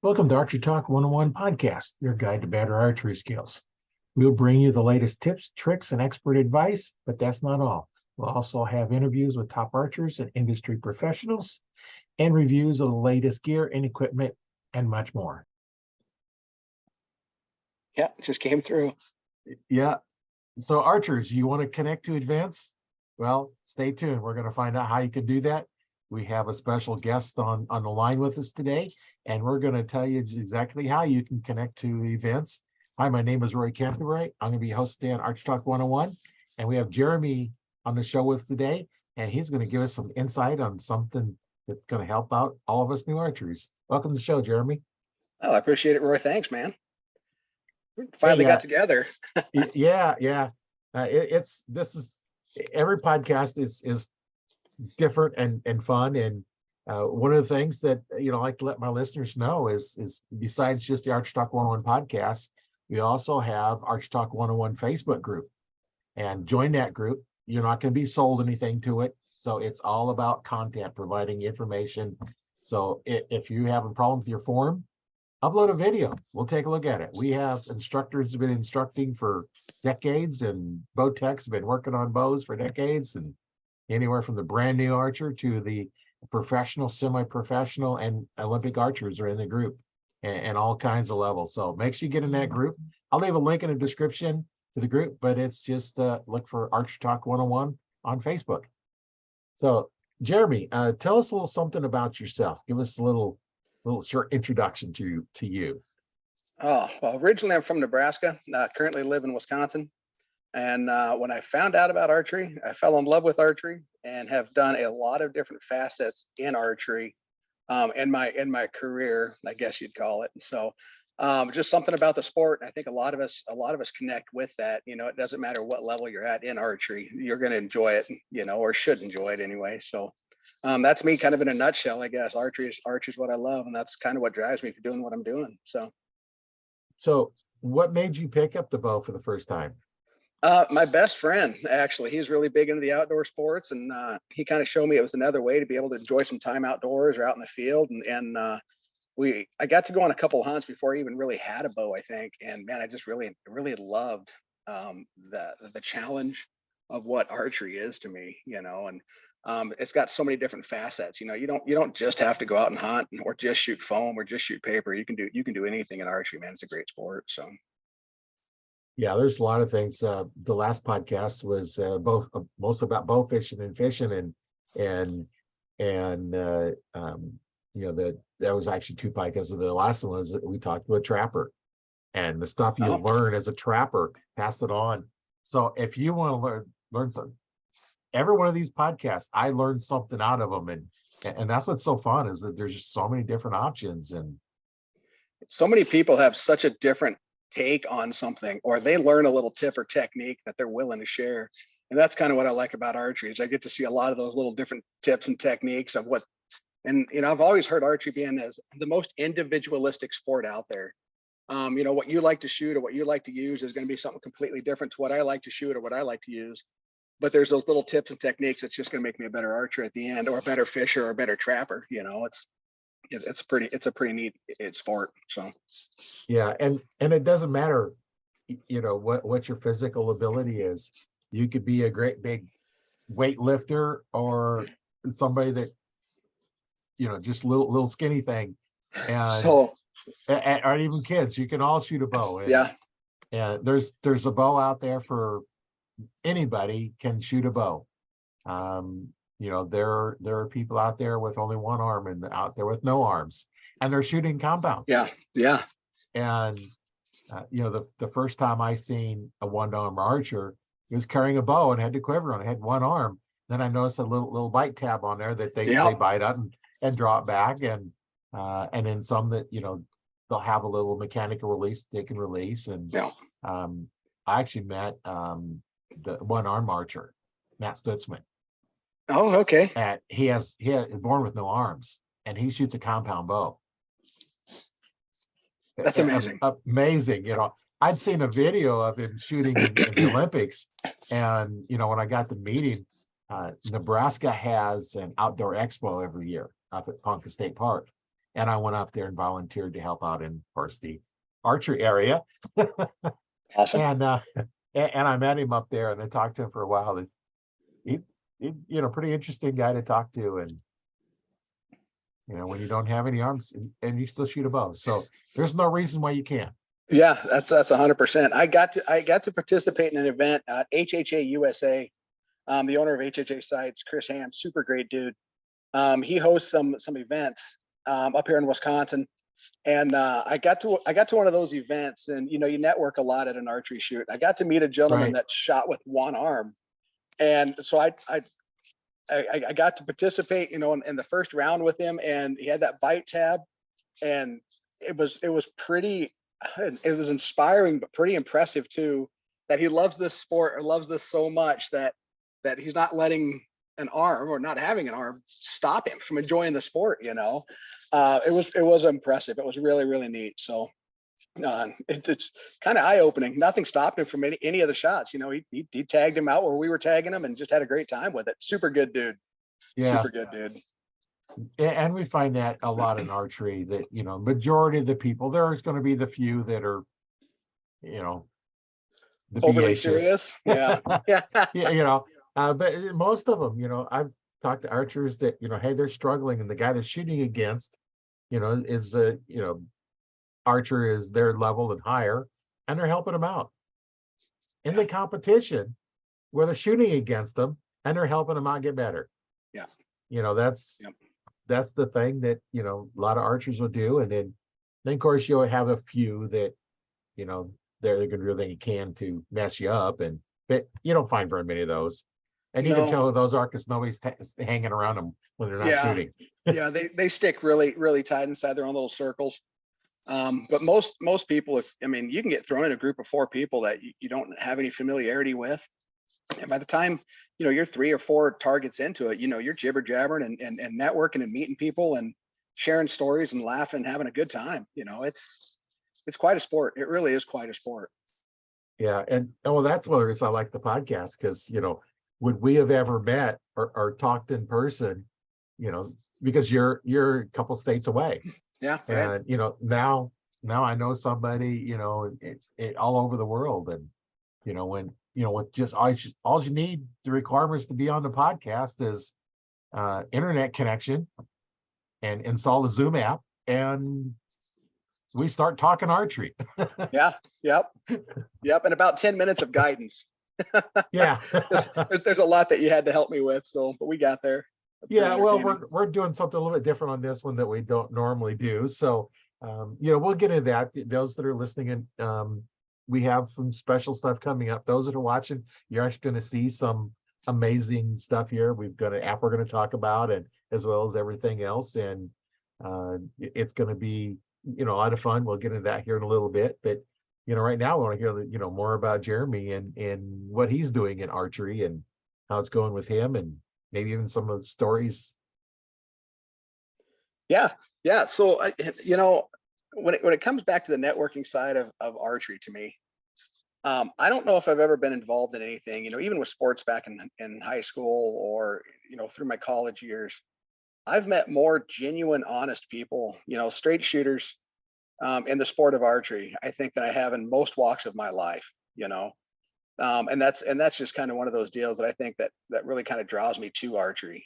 Welcome to Archery Talk 101 podcast, your guide to better archery skills. We'll bring you the latest tips, tricks, and expert advice, but that's not all. We'll also have interviews with top archers and industry professionals and reviews of the latest gear and equipment and much more. Yeah, it just came through. Yeah. So archers, you want to connect to advance? Well, stay tuned. We're going to find out how you can do that. We have a special guest on the line with us today, and we're going to tell you exactly how you can connect to events. Hi, my name is Roy Canterbury. I'm going to be hosting on Archery Talk 101, and we have Jeremy on the show with us today, and he's going to give us some insight on something that's going to help out all of us new archers. Welcome to the show, Jeremy. Oh, I appreciate it, Roy. Thanks, man. Finally got together. Yeah. Every podcast is different and fun, and one of the things that I like to let my listeners know is besides just the Archery Talk 101 podcast, we also have Archery Talk 101 Facebook group, and join that group. You're not going to be sold anything to it, so it's all about content, providing information. So if you have a problem with your form, upload a video. We'll take a look at it. We have instructors who've been instructing for decades, and bow techs have been working on bows for decades, and anywhere from the brand new archer to the professional, semi-professional, and Olympic archers are in the group, and all kinds of levels. So make sure you get in that group. I'll leave a link in the description to the group, but it's just look for Archery Talk 101 on Facebook. So Jeremy, tell us a little something about yourself. Give us a little short introduction to you. Oh, well, originally I'm from Nebraska, currently live in Wisconsin. And when I found out about archery, I fell in love with archery and have done a lot of different facets in archery in my career, I guess you'd call it. And so just something about the sport. I think a lot of us connect with that. It doesn't matter what level you're at in archery, you're going to enjoy it, or should enjoy it anyway. So that's me kind of in a nutshell, I guess. Archery is what I love, and that's kind of what drives me for doing what I'm doing. So what made you pick up the bow for the first time? My best friend, actually, he's really big into the outdoor sports, and he kind of showed me it was another way to be able to enjoy some time outdoors or out in the field. And I got to go on a couple of hunts before I even really had a bow, I think. And man, I just really loved the challenge of what archery is to me, and it's got so many different facets. You don't just have to go out and hunt or just shoot foam or just shoot paper. You can do anything in archery, man. It's a great sport. So. Yeah, there's a lot of things. The last podcast was most about bow fishing and fishing, and that was actually two podcasts. The last one was we talked about trapper and the stuff you learn as a trapper, pass it on. So if you want to learn something, every one of these podcasts, I learned something out of them, and that's what's so fun is that there's just so many different options, and so many people have such a different take on something, or they learn a little tip or technique that they're willing to share. And that's kind of what I like about archery is I get to see a lot of those little different tips and techniques of I've always heard archery being as the most individualistic sport out there. What you like to shoot or what you like to use is going to be something completely different to what I like to shoot or what I like to use. But there's those little tips and techniques that's just going to make me a better archer at the end, or a better fisher or a better trapper. It's a pretty neat sport. So yeah, and it doesn't matter what your physical ability is. You could be a great big weightlifter or somebody that just little skinny thing, and or even kids. You can all shoot a bow. And there's a bow out there for anybody can shoot a bow. There are people out there with only one arm and out there with no arms, and they're shooting compounds. Yeah. And the first time I seen a one-arm archer, he was carrying a bow and had the quiver on it, had one arm. Then I noticed a little bite tab on there that they bite up and draw it back, and then some that they'll have a little mechanical release they can release. And I actually met the one-arm archer, Matt Stutzman. Oh, okay. And he is born with no arms, and he shoots a compound bow. That's amazing. Amazing. I'd seen a video of him shooting in the Olympics, and when I got the meeting, Nebraska has an outdoor expo every year up at Ponca State Park, and I went up there and volunteered to help out in, of course, the archery area. Awesome. And I met him up there, and I talked to him for a while. He, pretty interesting guy to talk to, and when you don't have any arms and you still shoot a bow, so there's no reason why you can't. Yeah, that's 100%. I got to participate in an event at HHA USA. The owner of HHA Sites, Chris Ham, super great dude. He hosts some events up here in Wisconsin, and I got to one of those events, and you network a lot at an archery shoot. I got to meet a gentleman that shot with one arm, and so I got to participate, in the first round with him, and he had that bite tab, and it was pretty. It was inspiring, but pretty impressive too, that he loves this sport or loves this so much that he's not letting an arm or not having an arm stop him from enjoying the sport. It was impressive. It was really, really neat. So it's kind of eye-opening. Nothing stopped him from any of the shots. He tagged him out where we were tagging him and just had a great time with it. Super good dude. Yeah. Super good dude. And we find that a lot in archery, that majority of the people, there's going to be the few that are the overly BHs. Serious. Yeah. Yeah. But most of them, I've talked to archers that hey, they're struggling, and the guy they're shooting against is archer is their level and higher, and they're helping them out in the competition where they're shooting against them, and they're helping them out get better. Yeah. That's the thing that a lot of archers will do. And then of course you'll have a few that they're going to do everything you can to mess you up, but you don't find very many of those. And you can tell who those are because nobody's hanging around them when they're not shooting. Yeah, they stick really, really tight inside their own little circles. But most people, you can get thrown in a group of 4 people that you don't have any familiarity with, and by the time you're 3 or 4 targets into it, you're jibber jabbering and networking and meeting people and sharing stories and laughing and having a good time. It's quite a sport. It really is quite a sport. Yeah, and well, that's one of the reasons I like the podcast, because would we have ever met or talked in person, because you're a couple states away. Yeah, right. And now I know somebody all over the world, and when with just all you need, the requirements to be on the podcast is internet connection and install the Zoom app, and we start talking archery. Yeah. Yep. And about 10 minutes of guidance. Yeah. there's a lot that you had to help me with, but we got there. Yeah, well, we're doing something a little bit different on this one that we don't normally do. So we'll get into that. Those that are listening, and we have some special stuff coming up. Those that are watching, you're actually going to see some amazing stuff here. We've got an app we're going to talk about, and as well as everything else. And it's going to be a lot of fun. We'll get into that here in a little bit. But right now, we want to hear more about Jeremy and what he's doing in archery and how it's going with him, and maybe even some of the stories. Yeah. So when it comes back to the networking side of archery, to me, I don't know if I've ever been involved in anything, even with sports back in high school or, through my college years. I've met more genuine, honest people, straight shooters in the sport of archery, I think, than I have in most walks of my life, and that's just kind of one of those deals that I think that really kind of draws me to archery.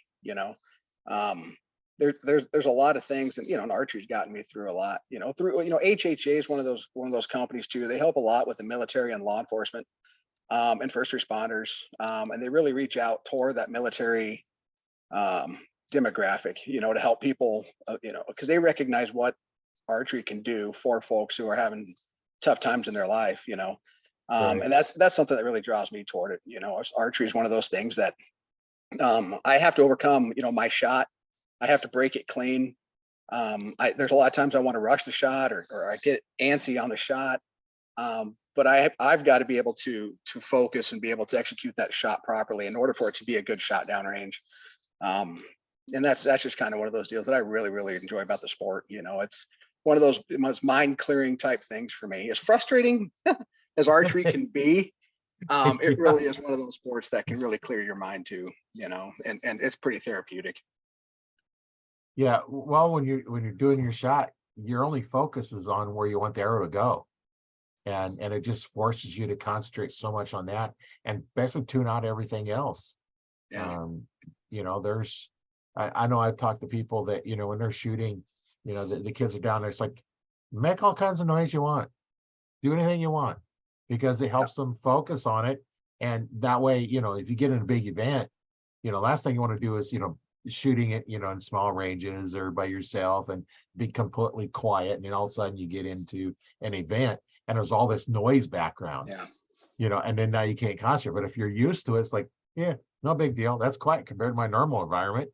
There's a lot of things, and and archery's gotten me through a lot. Through HHA is one of those companies too. They help a lot with the military and law enforcement and first responders, and they really reach out toward that military demographic, to help people, because they recognize what archery can do for folks who are having tough times in their life. Right. And that's something that really draws me toward it. Archery is one of those things that I have to overcome. My shot, I have to break it clean. There's a lot of times I want to rush the shot or I get antsy on the shot. But I've got to be able to focus and be able to execute that shot properly in order for it to be a good shot downrange. And that's just kind of one of those deals that I really, really enjoy about the sport. It's one of those most mind clearing type things for me. As frustrating as archery can be, it really is one of those sports that can really clear your mind too, and it's pretty therapeutic. Yeah, well, when you're doing your shot, your only focus is on where you want the arrow to go. And it just forces you to concentrate so much on that and basically tune out everything else. Yeah. Um, there's I know I've talked to people that, when they're shooting, the kids are down there, it's like, make all kinds of noise you want, do anything you want, because it helps them focus on it. And that way, if you get in a big event, last thing you want to do is, shooting it, in small ranges or by yourself and be completely quiet. And then all of a sudden you get into an event and there's all this noise background, Yeah. and then now you can't concentrate. But if you're used to it, it's like, yeah, no big deal. That's quiet compared to my normal environment.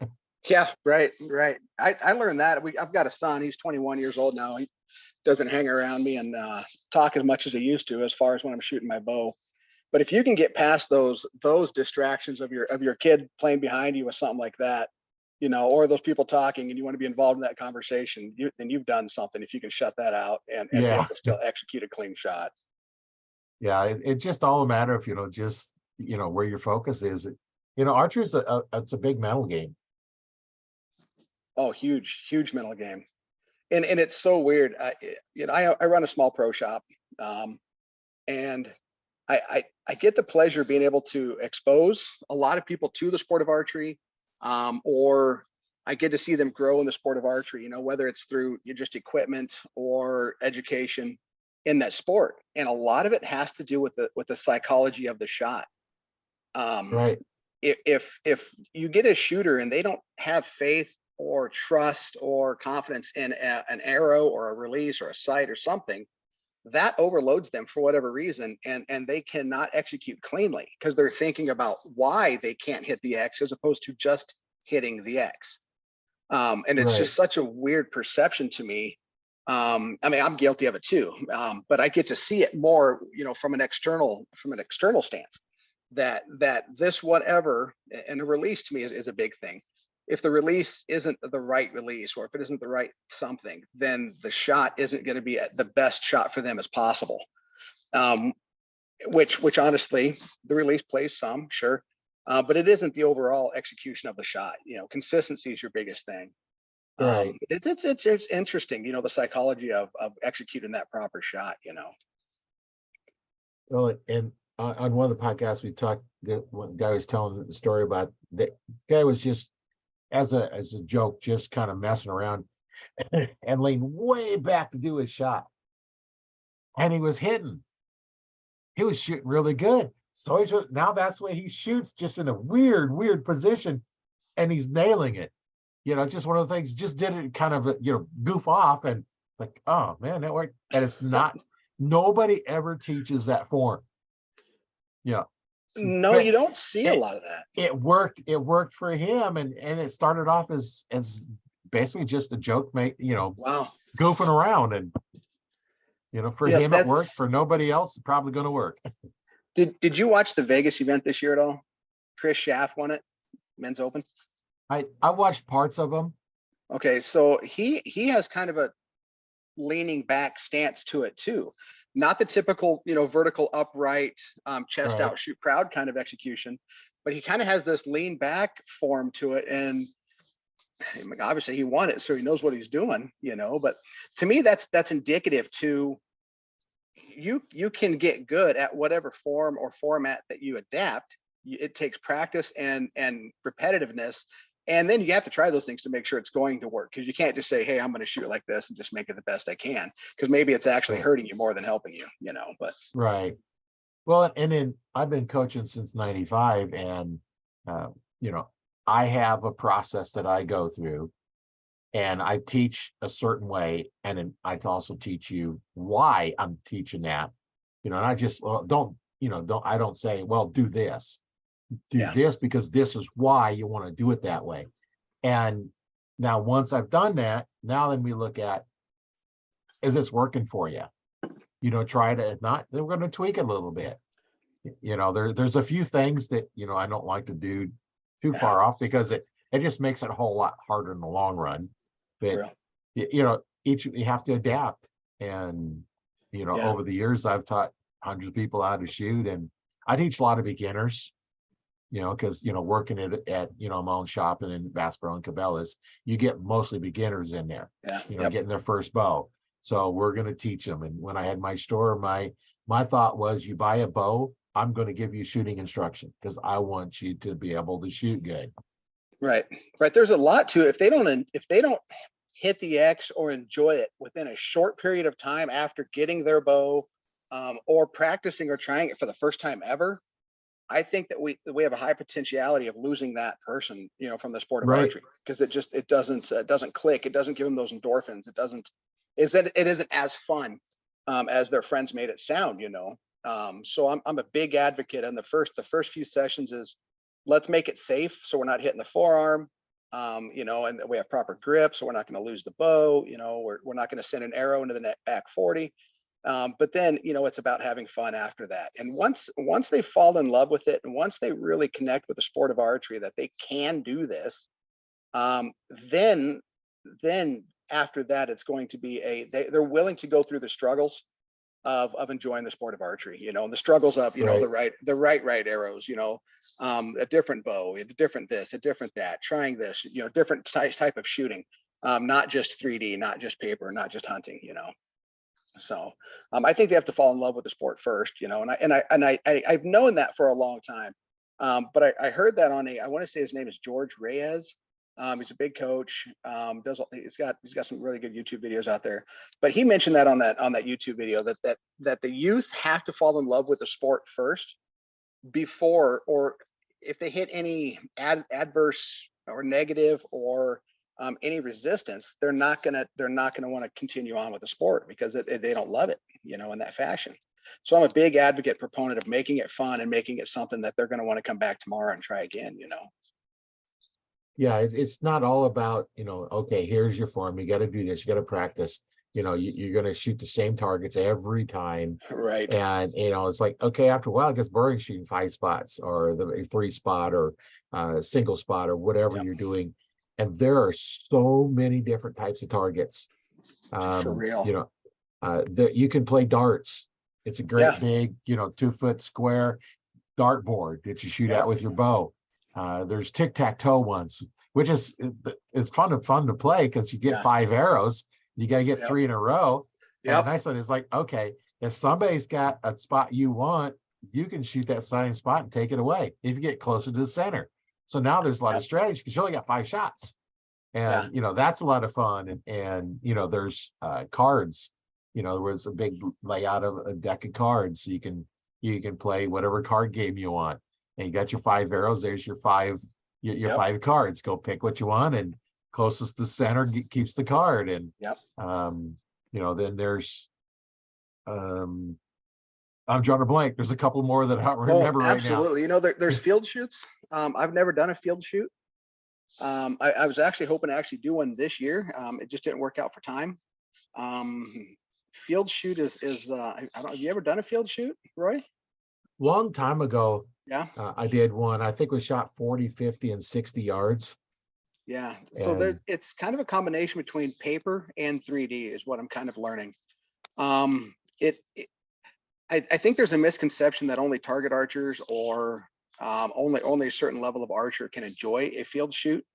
Yeah, right, right. I learned that. I've got a son. He's 21 years old now. He doesn't hang around me and talk as much as he used to, as far as when I'm shooting my bow. But if you can get past those distractions of your kid playing behind you with something like that, or those people talking, and you want to be involved in that conversation, then you've done something. If you can shut that out and be able Yeah. to still execute a clean shot. Yeah. It's just all a matter of, just, where your focus is. Archery is it's a big mental game. Oh, huge, huge mental game. And it's so weird. I run a small pro shop, and I get the pleasure of being able to expose a lot of people to the sport of archery, or I get to see them grow in the sport of archery. Whether it's through just equipment or education in that sport, and a lot of it has to do with the psychology of the shot. Um, Right. if you get a shooter and they don't have faith or trust or confidence in an arrow or a release or a sight or something, that overloads them for whatever reason, and they cannot execute cleanly because they're thinking about why they can't hit the X as opposed to just hitting the X. And it's Right. just such a weird perception to me. I mean, I'm guilty of it too, but I get to see it more, from an external stance. That this whatever, and the release to me is a big thing. If the release isn't the right release, or if it isn't the right something, then the shot isn't going to be the best shot for them as possible. Um, which honestly, the release plays some, sure, but it isn't the overall execution of the shot. Consistency is your biggest thing. Right. It's interesting, the psychology of executing that proper shot. Well, and on one of the podcasts we talked, the one guy was telling the story about the guy was just as a joke, just kind of messing around and leaned way back to do his shot. And he was hitting. He was shooting really good. So now that's why he shoots, just in a weird position, and he's nailing it. Just one of the things, just did it kind of, goof off, and like, oh man, that worked. And it's not, nobody ever teaches that form. Yeah. No, But you don't see a it lot of that. it worked for him, and it started off as basically just a joke, Wow. goofing around. And for Yeah, him it worked, for nobody else it's probably going to work. did you watch the Vegas event this year at all? Chris Schaff won it, men's open. I watched parts of them. Okay, so he has kind of a leaning back stance to it too. Not the typical, vertical upright, chest Right. out, shoot proud kind of execution, but he kind of has this lean back form to it. And obviously he won it, so he knows what he's doing, but to me, that's indicative to you can get good at whatever form or format that you adapt. It takes practice and repetitiveness, and then you have to try those things to make sure it's going to work, because you can't just say, hey, I'm going to shoot it like this and just make it the best I can, because maybe it's actually Right. hurting you more than helping you. But Right. Well, and then I've been coaching since 95, and uh, you know I have a process that I go through, and I teach a certain way, and then I can also teach you why I'm teaching that. And I just, well, don't say, well, do yeah, this because this is why you want to do it that way. And now once I've done that, now then we look at, is this working for you? Try it. If not, then we're going to tweak it a little bit. There's a few things that I don't like to do too yeah, far off, because it just makes it a whole lot harder in the long run. for But real. you have to adapt. And Yeah, over the years I've taught hundreds of people how to shoot, and I teach a lot of beginners. because, working at, my own shop and in Vasper and Cabela's, you get mostly beginners in there, Yeah. getting their first bow. So we're going to teach them. And when I had my store, my thought was, you buy a bow, I'm going to give you shooting instruction because I want you to be able to shoot good. Right. There's a lot to it. If they don't hit the X or enjoy it within a short period of time after getting their bow, or practicing or trying it for the first time ever, I think that we have a high potentiality of losing that person, from the sport of Right. archery, because it doesn't click. It doesn't give them those endorphins. It isn't as fun as their friends made it sound, So I'm a big advocate. And the first few sessions is, let's make it safe so we're not hitting the forearm, and that we have proper grip, so we're not going to lose the bow. We're not going to send an arrow into the back 40. But then, it's about having fun after that. And once they fall in love with it, and once they really connect with the sport of archery, that they can do this, then after that, it's going to be they're willing to go through the struggles of enjoying the sport of archery, and the struggles of, Right. the right arrows, a different bow, a different this, a different that, trying this, different type of shooting, not just 3D, not just paper, not just hunting, So I think they have to fall in love with the sport first, and I've known that for a long time. But I heard that I want to say his name is George Reyes. He's a big coach. He's got some really good YouTube videos out there. But he mentioned that on that YouTube video that the youth have to fall in love with the sport first before, or if they hit any adverse or negative or any resistance, they're not gonna want to continue on with the sport because they don't love it, in that fashion. So I'm a big advocate, proponent of making it fun and making it something that they're going to want to come back tomorrow and try again. Yeah, it's not all about, okay, here's your form. You got to do this. You got to practice. You're going to shoot the same targets every time. Right. And, it's like, okay, after a while, it gets boring shooting 5 spots or the 3 spot or single spot or whatever you're doing. And there are so many different types of targets. For real. You can play darts. It's a great big, 2-foot square dartboard that you shoot at with your bow. There's tic-tac-toe ones, which is it's fun to play because you get 5 arrows. You got to get 3 in a row. And the nice one is like, okay, if somebody's got a spot you want, you can shoot that same spot and take it away if you get closer to the center. So now there's a lot of strategy because you only got 5 shots. And that's a lot of fun. And there's cards. There was a big layout of a deck of cards, so you can play whatever card game you want. And you got your 5 arrows. There's your 5 5 cards. Go pick what you want, and closest to center keeps the card. And then there's I'm drawing a blank. There's a couple more that I don't remember right now. Absolutely. There's field shoots. I've never done a field shoot. I was actually hoping to actually do one this year. It just didn't work out for time. Field shoot is I don't. Have you ever done a field shoot, Roy? Long time ago. Yeah. I did one. I think we shot 40, 50, and 60 yards. Yeah. So it's kind of a combination between paper and 3D is what I'm kind of learning. I think there's a misconception that only target archers or only a certain level of archer can enjoy a field shoot.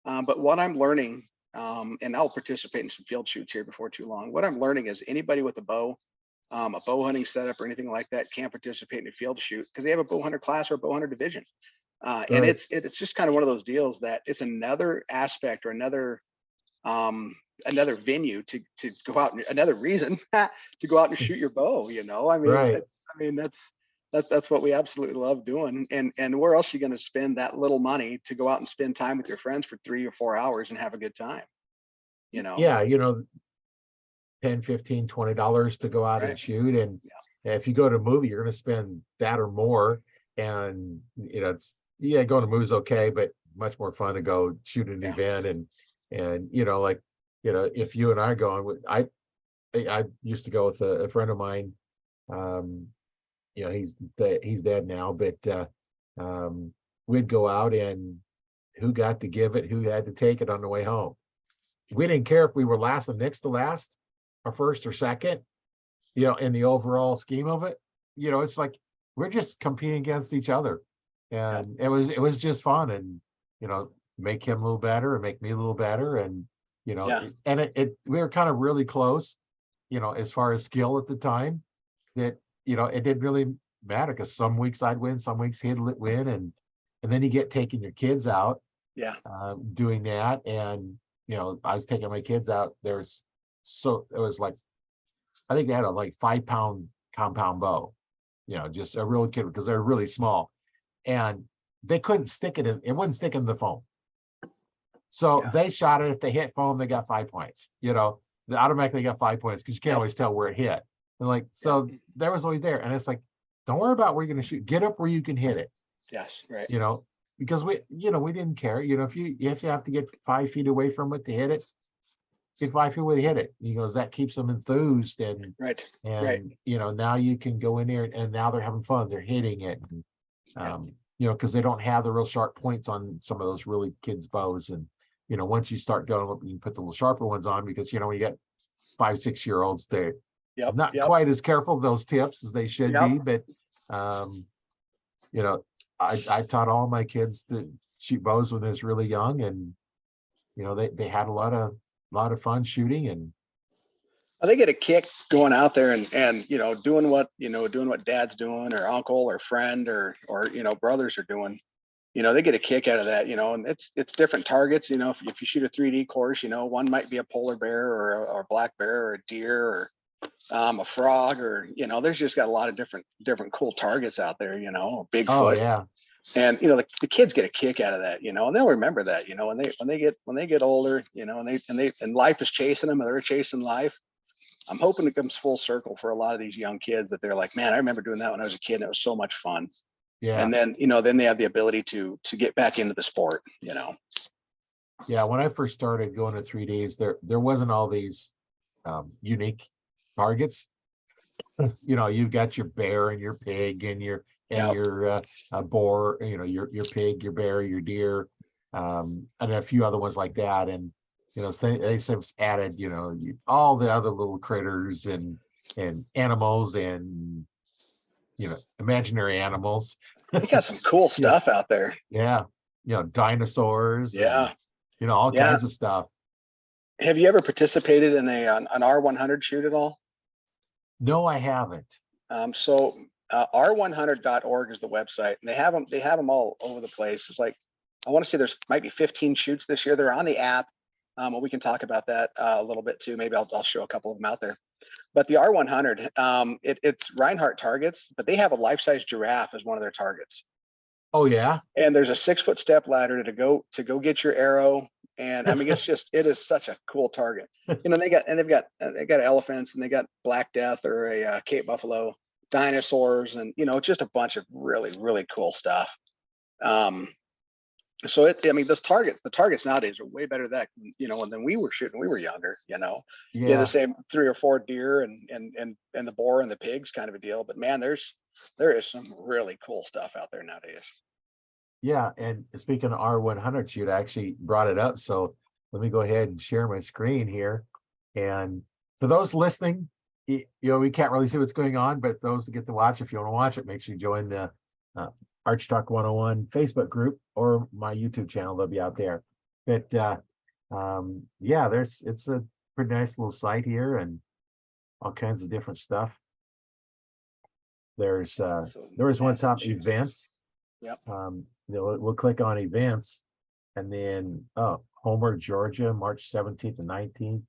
But what I'm learning, and I'll participate in some field shoots here before too long. What I'm learning is anybody with a bow hunting setup or anything like that can participate in a field shoot because they have a bow hunter class or a bow hunter division. And it's just kind of one of those deals that it's another aspect or another venue to go out, another reason to go out and shoot your bow. That's what we absolutely love doing. And where else are you going to spend that little money to go out and spend time with your friends for 3 or 4 hours and have a good time? $10, $15, $20 to go out and shoot. And if you go to a movie, you're going to spend that or more. And, going to movies okay, but much more fun to go shoot an event. And if you and I are going, I used to go with a friend of mine. He's dead now, but we'd go out and who got to give it, who had to take it on the way home. We didn't care if we were last and next to last, or first or second, in the overall scheme of it. It's like we're just competing against each other. and it was just fun, and make him a little better and make me a little better, and Yeah. and we were kind of really close, as far as skill at the time, that it didn't really matter, because some weeks I'd win, some weeks he'd win, and then you get taking your kids out, Yeah. doing that, and I was taking my kids out. It was like, I think they had a like 5-pound compound bow, just a real kid, because they're really small, and they couldn't stick it in, it wouldn't stick in the foam. So Yeah. they shot it. If they hit foam, they got 5 points. They automatically got 5 points, because you can't always tell where it hit. And like, so that was always there. And it's like, don't worry about where you're going to shoot. Get up where you can hit it. Yes. Right. Because we didn't care. If you have to get 5 feet away from it to hit it, get 5 feet away to hit it. That keeps them enthused, and Right. now you can go in there, and now they're having fun. They're hitting it, and, because they don't have the real sharp points on some of those really kids' bows. And once you start going, you can put the little sharper ones on, because when you get 5-6-year-olds, they're not quite as careful of those tips as they should be. But I taught all my kids to shoot bows when they was really young, and they had a lot of fun shooting. And they get a kick going out there and doing what dad's doing, or uncle or friend or brothers are doing. They get a kick out of that, and it's different targets. If you shoot a 3D course, one might be a polar bear, or a black bear, or a deer, or a frog, or there's just got a lot of different cool targets out there. Bigfoot. oh yeah, and the kids get a kick out of that, and they'll remember that, when they get older, and life is chasing them, and they're chasing life. I'm hoping it comes full circle for a lot of these young kids, that they're like, man, I remember doing that when I was a kid, and it was so much fun. yeah. And then then they have the ability to get back into the sport. Yeah, when I first started going to 3Ds, there wasn't all these unique targets. You've got your bear and your pig and your boar, your pig, your bear, your deer, and a few other ones like that. And so they added all the other little critters and animals, and imaginary animals. They got some cool stuff out there. Yeah, dinosaurs. Yeah. And, all kinds of stuff. Have you ever participated in an R100 shoot at all? No, I haven't. So r100.org is the website, and they have them all over the place. It's like, I want to say there's might be 15 shoots this year. They're on the app. We can talk about that a little bit too. Maybe I'll show a couple of them out there. But the R100, it's Reinhardt targets, but they have a life-size giraffe as one of their targets. Oh yeah. And there's a 6-foot step ladder to go get your arrow. And I mean, it is such a cool target. They've got elephants, and they got Black Death, or a Cape Buffalo, dinosaurs, and just a bunch of really, really cool stuff. So the targets nowadays are way better than we were shooting. We were younger, Yeah. The same 3 or 4 deer and the boar and the pigs kind of a deal. But man, there is some really cool stuff out there nowadays. Yeah, and speaking of R100 shoot, I actually brought it up. So let me go ahead and share my screen here. And for those listening, we can't really see what's going on, but those that get to watch, if you want to watch it, make sure you join the Archery Talk 101 Facebook group, or my YouTube channel. They'll be out there. But yeah, it's a pretty nice little site here, and all kinds of different stuff. There is one top events. Yep. We'll click on events, and then Homer, Georgia, March 17th and 19th.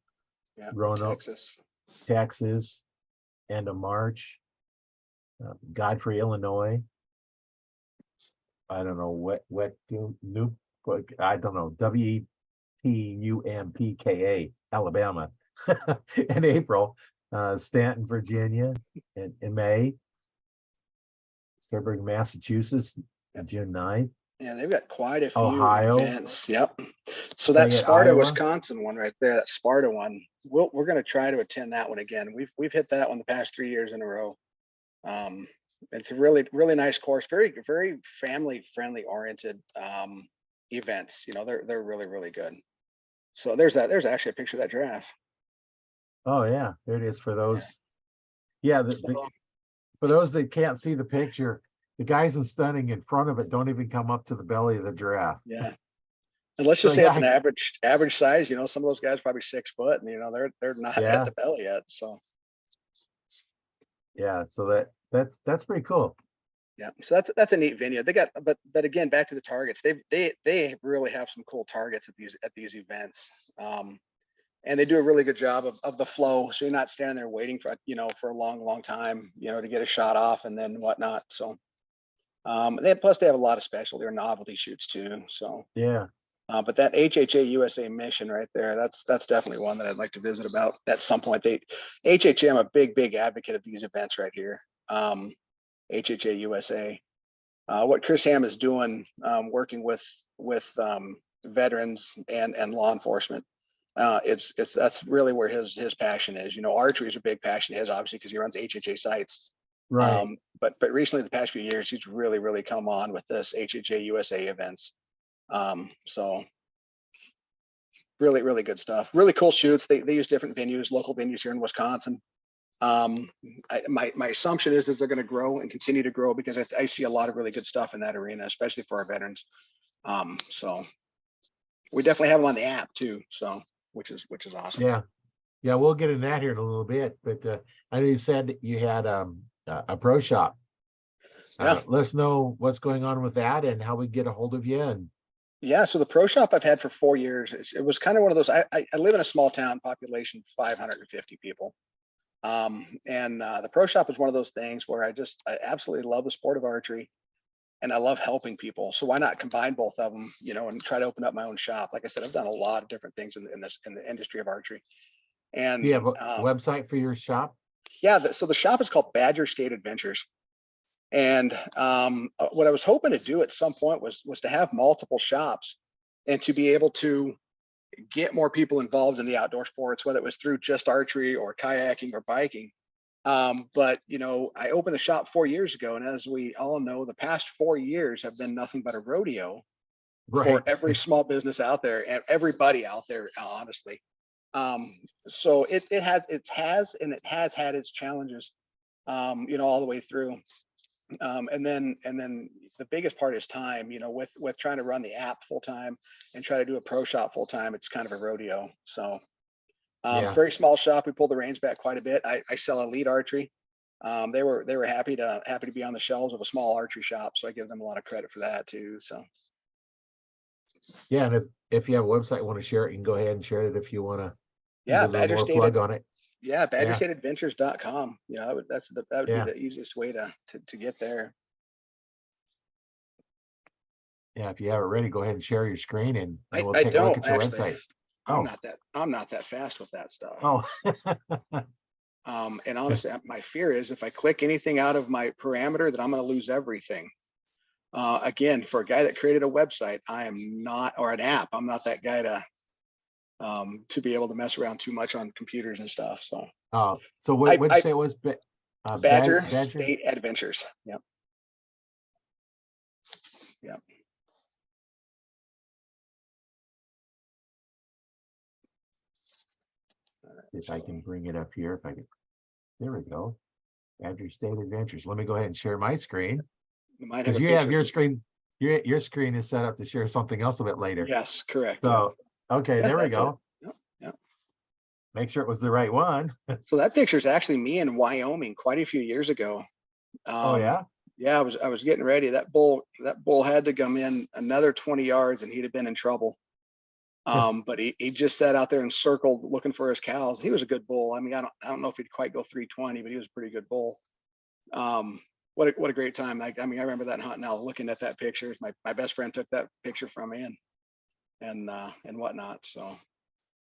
Yeah. Roanoke, Texas, end of March. Godfrey, Illinois. I don't know I don't know, WETUMPKA, Alabama, in April. Stanton, Virginia, in May. Sturbridge, Massachusetts, June 9th. Yeah, they've got quite a few Ohio events. Yep. So that Sparta, Iowa, Wisconsin one right there, that Sparta one, we're going to try to attend that one again. We've hit that one the past 3 years in a row. It's a really, really nice course, very, very family friendly oriented events. They're really, really good. So there's actually a picture of that giraffe. Oh yeah, there it is for those. Yeah, for those that can't see the picture, the guys in stunning in front of it don't even come up to the belly of the giraffe. Yeah. And let's So just say yeah, it's an average size, you know, some of those guys are probably 6 foot and, you know, they're not at yeah, the belly yet. So, yeah. So that's pretty cool. yeah. So that's a neat venue. They got, but again, back to the targets, they really have some cool targets at these events. And they do a really good job of the flow. So you're not standing there waiting for, you know, for a long time, you know, to get a shot off and then whatnot. So, plus they have a lot of specialty or novelty shoots too. So, Yeah. but that HHA USA mission right there, that's definitely one that I'd like to visit about at some point. HHA, I'm a big advocate of these events right here. HHA USA. What Chris Ham is doing, working with veterans and law enforcement. That's really where his passion is. You know, archery is a big passion of his, obviously, because he runs HHA sites. Right. But recently, the past few years, he's really come on with this HHA USA events. So really good stuff. Really cool shoots. They use different venues, local venues here in Wisconsin. My assumption is that they're going to grow and continue to grow because I see a lot of really good stuff in that arena, especially for our veterans. So we definitely have them on the app too. So which is awesome. Yeah. Yeah, we'll get in that here in a little bit, but I know you said you had a pro shop. Yeah. Let us know what's going on with that and how we get a hold of you. And Yeah, so the pro shop I've had for 4 years. It was kind of one of those. I live in a small town, population 550 people, and the pro shop is one of those things where I absolutely love the sport of archery, and I love helping people. So why not combine both of them, you know, and try to open up my own shop? Like I said, I've done a lot of different things in the industry of archery, do you and have a website for your shop? yeah. So the shop is called Badger State Adventures. And what I was hoping to do at some point was to have multiple shops and to be able to get more people involved in the outdoor sports, whether it was through just archery or kayaking or biking. But you know, I opened the shop 4 years ago, and as we all know, the past 4 years have been nothing but a rodeo Right. for every small business out there and everybody out there, honestly. So it has had its challenges, you know, all the way through. And then the biggest part is time, you know, with trying to run the app full time and try to do a pro shop full time. It's kind of a rodeo. So Yeah. very small shop. We pulled the reins back quite a bit. I sell elite archery. They were happy to be on the shelves of a small archery shop, so I give them a lot of credit for that too. So Yeah. And if you have a website, want to share it, you can go ahead and share it if you want to yeah, give a little more plug on it. yeah, Yeah. badgerstateadventures.com. You know, that would Yeah. be the easiest way to get there. Yeah. If you have it ready, go ahead and share your screen and we'll I take a look don't at your actually. website. I'm Oh, not that fast with that stuff. oh, And honestly, my fear is if I click anything out of my parameter, that I'm going to lose everything. Again, for a guy that created a website, I am not, or an app, I'm not that guy to be able to mess around too much on computers and stuff. So, so what'd you say it was? Badger State Adventures. Yep. Yep. If I can bring it up here, if I can, there we go. Archery State Adventures. Let me go ahead and share my screen. Because you have your screen, your screen is set up to share something else a bit later. Yes, correct. So, yeah. Okay, yeah, there we go. Yep, yep. Make sure it was the right one. So that picture is actually me in Wyoming quite a few years ago. Oh yeah. Yeah, I was getting ready. That bull had to come in another 20 yards and he'd have been in trouble. But he just sat out there and circled looking for his cows. He was a good bull. I mean, I don't know if he'd quite go 320, but he was a pretty good bull. What a great time. I mean, I remember that hunt now, looking at that picture. My best friend took that picture from me and whatnot. So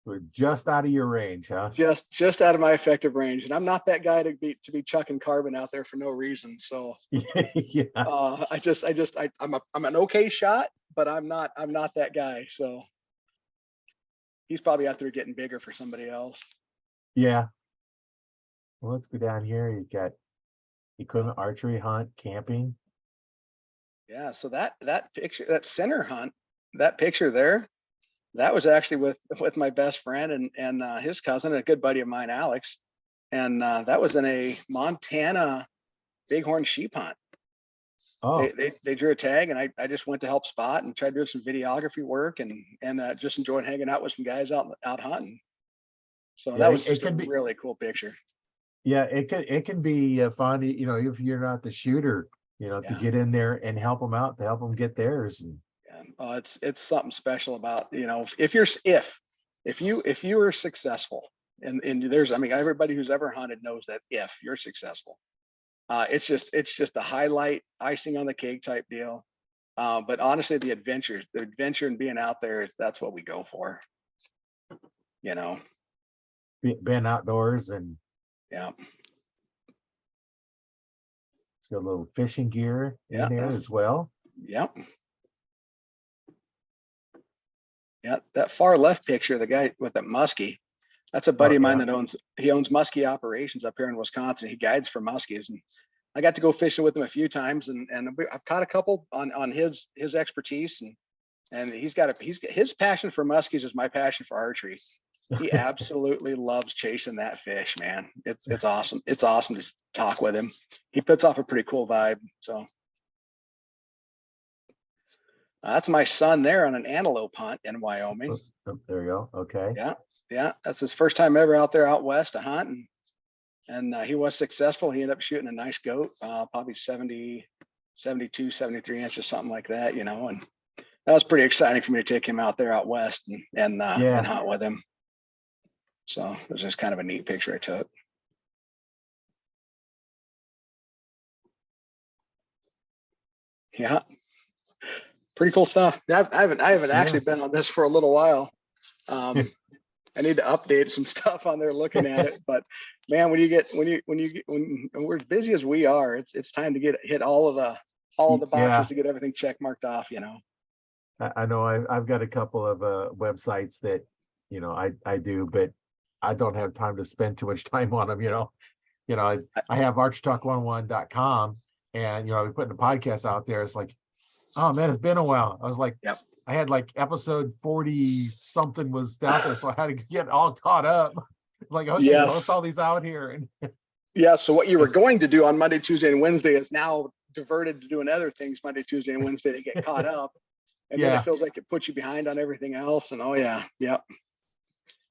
we're just out of your range, huh? Just out of my effective range. And I'm not that guy to be chucking carbon out there for no reason. So yeah. I'm an okay shot, but I'm not that guy. So he's probably out there getting bigger for somebody else. Yeah. Well, let's go down here. You've got equipment, archery, hunt, camping. Yeah. So that picture, that center hunt, that picture there, that was actually with my best friend and his cousin, a good buddy of mine, Alex. And that was in a Montana bighorn sheep hunt. Oh, They drew a tag, and I just went to help spot and tried doing some videography work, and just enjoyed hanging out with some guys out hunting. So yeah, that was it just a can be, really cool picture. yeah, it can be fun, if you're not the shooter, to Yeah. get in there and help them out, to help them get theirs. And Yeah. Oh, it's something special about, if you are successful, and there's, I mean, everybody who's ever hunted knows that if you're successful, it's just a highlight, icing on the cake type deal. But honestly, the adventure and being out there, that's what we go for, you know. being outdoors, and Yeah. it's got a little fishing gear in Yeah. there as well. Yeah. Yeah. That far left picture, the guy with the muskie, that's a Oh buddy of mine yeah, that owns muskie operations up here in Wisconsin. He guides for muskies, and I got to go fishing with him a few times, and I've caught a couple on his expertise, and his passion for muskies is my passion for archery. He absolutely loves chasing that fish, man. It's awesome. It's awesome to talk with him. He puts off a pretty cool vibe. So that's my son there on an antelope hunt in Wyoming. oh, there you go. Okay. Yeah, yeah, that's his first time ever out there out west to hunt, and he was successful. He ended up shooting a nice goat, probably 70, 72, 73 inches, something like that, and that was pretty exciting for me to take him out there out west and Yeah, hunt with him. So it was just kind of a neat picture I took. Yeah, pretty cool stuff. I haven't yeah. actually been on this for a little while. Um, I need to update some stuff on there looking at it, but man, when we're as busy as we are, it's time to hit all of the Yeah, boxes to get everything check marked off. I know I've got a couple of websites that I do, but I don't have time to spend too much time on them. I have archtalk11.com, and we putting the podcast out there. It's like, oh man, it's been a while. I was like, Yep. I had like episode 40 something was out there, so I had to get all caught up. It's like, okay, post Yes. all these out here. And Yeah. So what you were going to do on Monday, Tuesday, and Wednesday is now diverted to doing other things Monday, Tuesday, and Wednesday to get caught up. And then it yeah, feels like it puts you behind on everything else. And oh yeah, yep,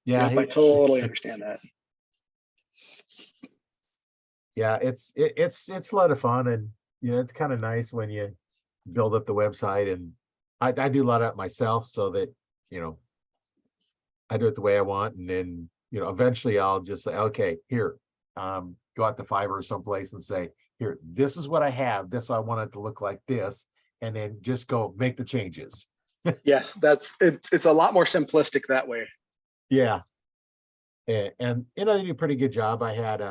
yeah, yep. I totally understand that. yeah, it's a lot of fun, and it's kind of nice when you build up the website, and I do a lot of it myself, so that you know I do it the way I want, and then eventually I'll just say, okay, here, go out to Fiverr or someplace and say, here, this is what I have, this I want it to look like this, and then just go make the changes. Yes, that's it. It's a lot more simplistic that way. Yeah, and they do a pretty good job. I had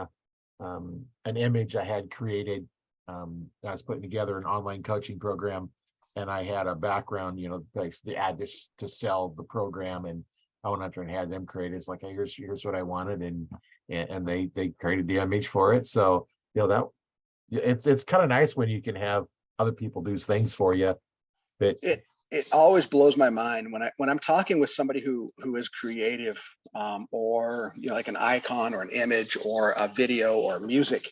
an image I had created. I was putting together an online coaching program, and I had a background, like the ad to sell the program, and I went out there and had them create. It's like, hey, here's what I wanted, and they created the image for it. So that it's kind of nice when you can have other people do things for you. That It always blows my mind when I'm talking with somebody who is creative, or like an icon or an image or a video or music.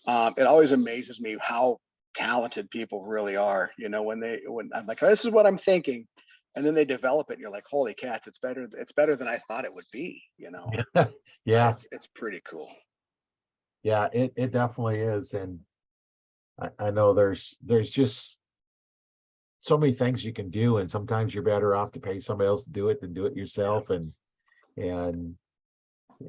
It always amazes me how talented people really are. When I'm like, oh, this is what I'm thinking, and then they develop it, and you're like, holy cats, it's better than I thought it would be. yeah, It's pretty cool. yeah, it definitely is, and I know there's just so many things you can do, and sometimes you're better off to pay somebody else to do it than do it Yeah. yourself. And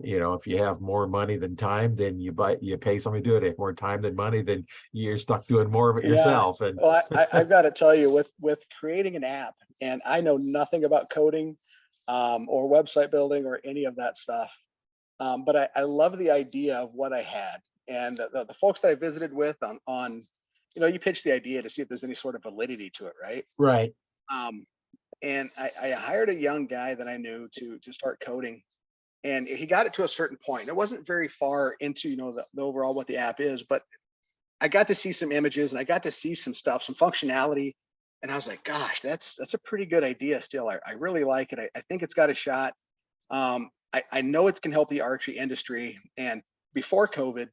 if you have more money than time, then you pay somebody to do it. If more time than money, then you're stuck doing more of it Yeah. yourself. And Well, I've got to tell you, with creating an app, and I know nothing about coding, or website building or any of that stuff. But I love the idea of what I had, and the folks that I visited with on you pitch the idea to see if there's any sort of validity to it, right? right. Um, and I hired a young guy that I knew to start coding, and he got it to a certain point. It wasn't very far into the overall what the app is, but I got to see some images, and I got to see some stuff, some functionality, and I was like, gosh, that's a pretty good idea. Still, I really like it. I think it's got a shot. I know it can help the archery industry. And before COVID,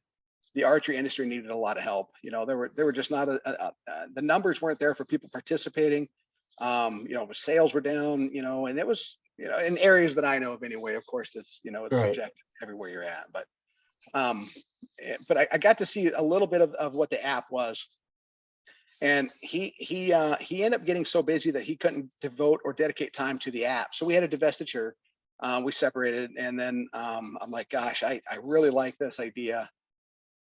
the archery industry needed a lot of help. There were just not the numbers weren't there for people participating. Sales were down, and it was, in areas that I know of anyway. Of course, it's it's Right. subjective everywhere you're at, but I got to see a little bit of what the app was. And he ended up getting so busy that he couldn't devote or dedicate time to the app. So we had a divestiture. We separated, and then I'm like, gosh, I really like this idea.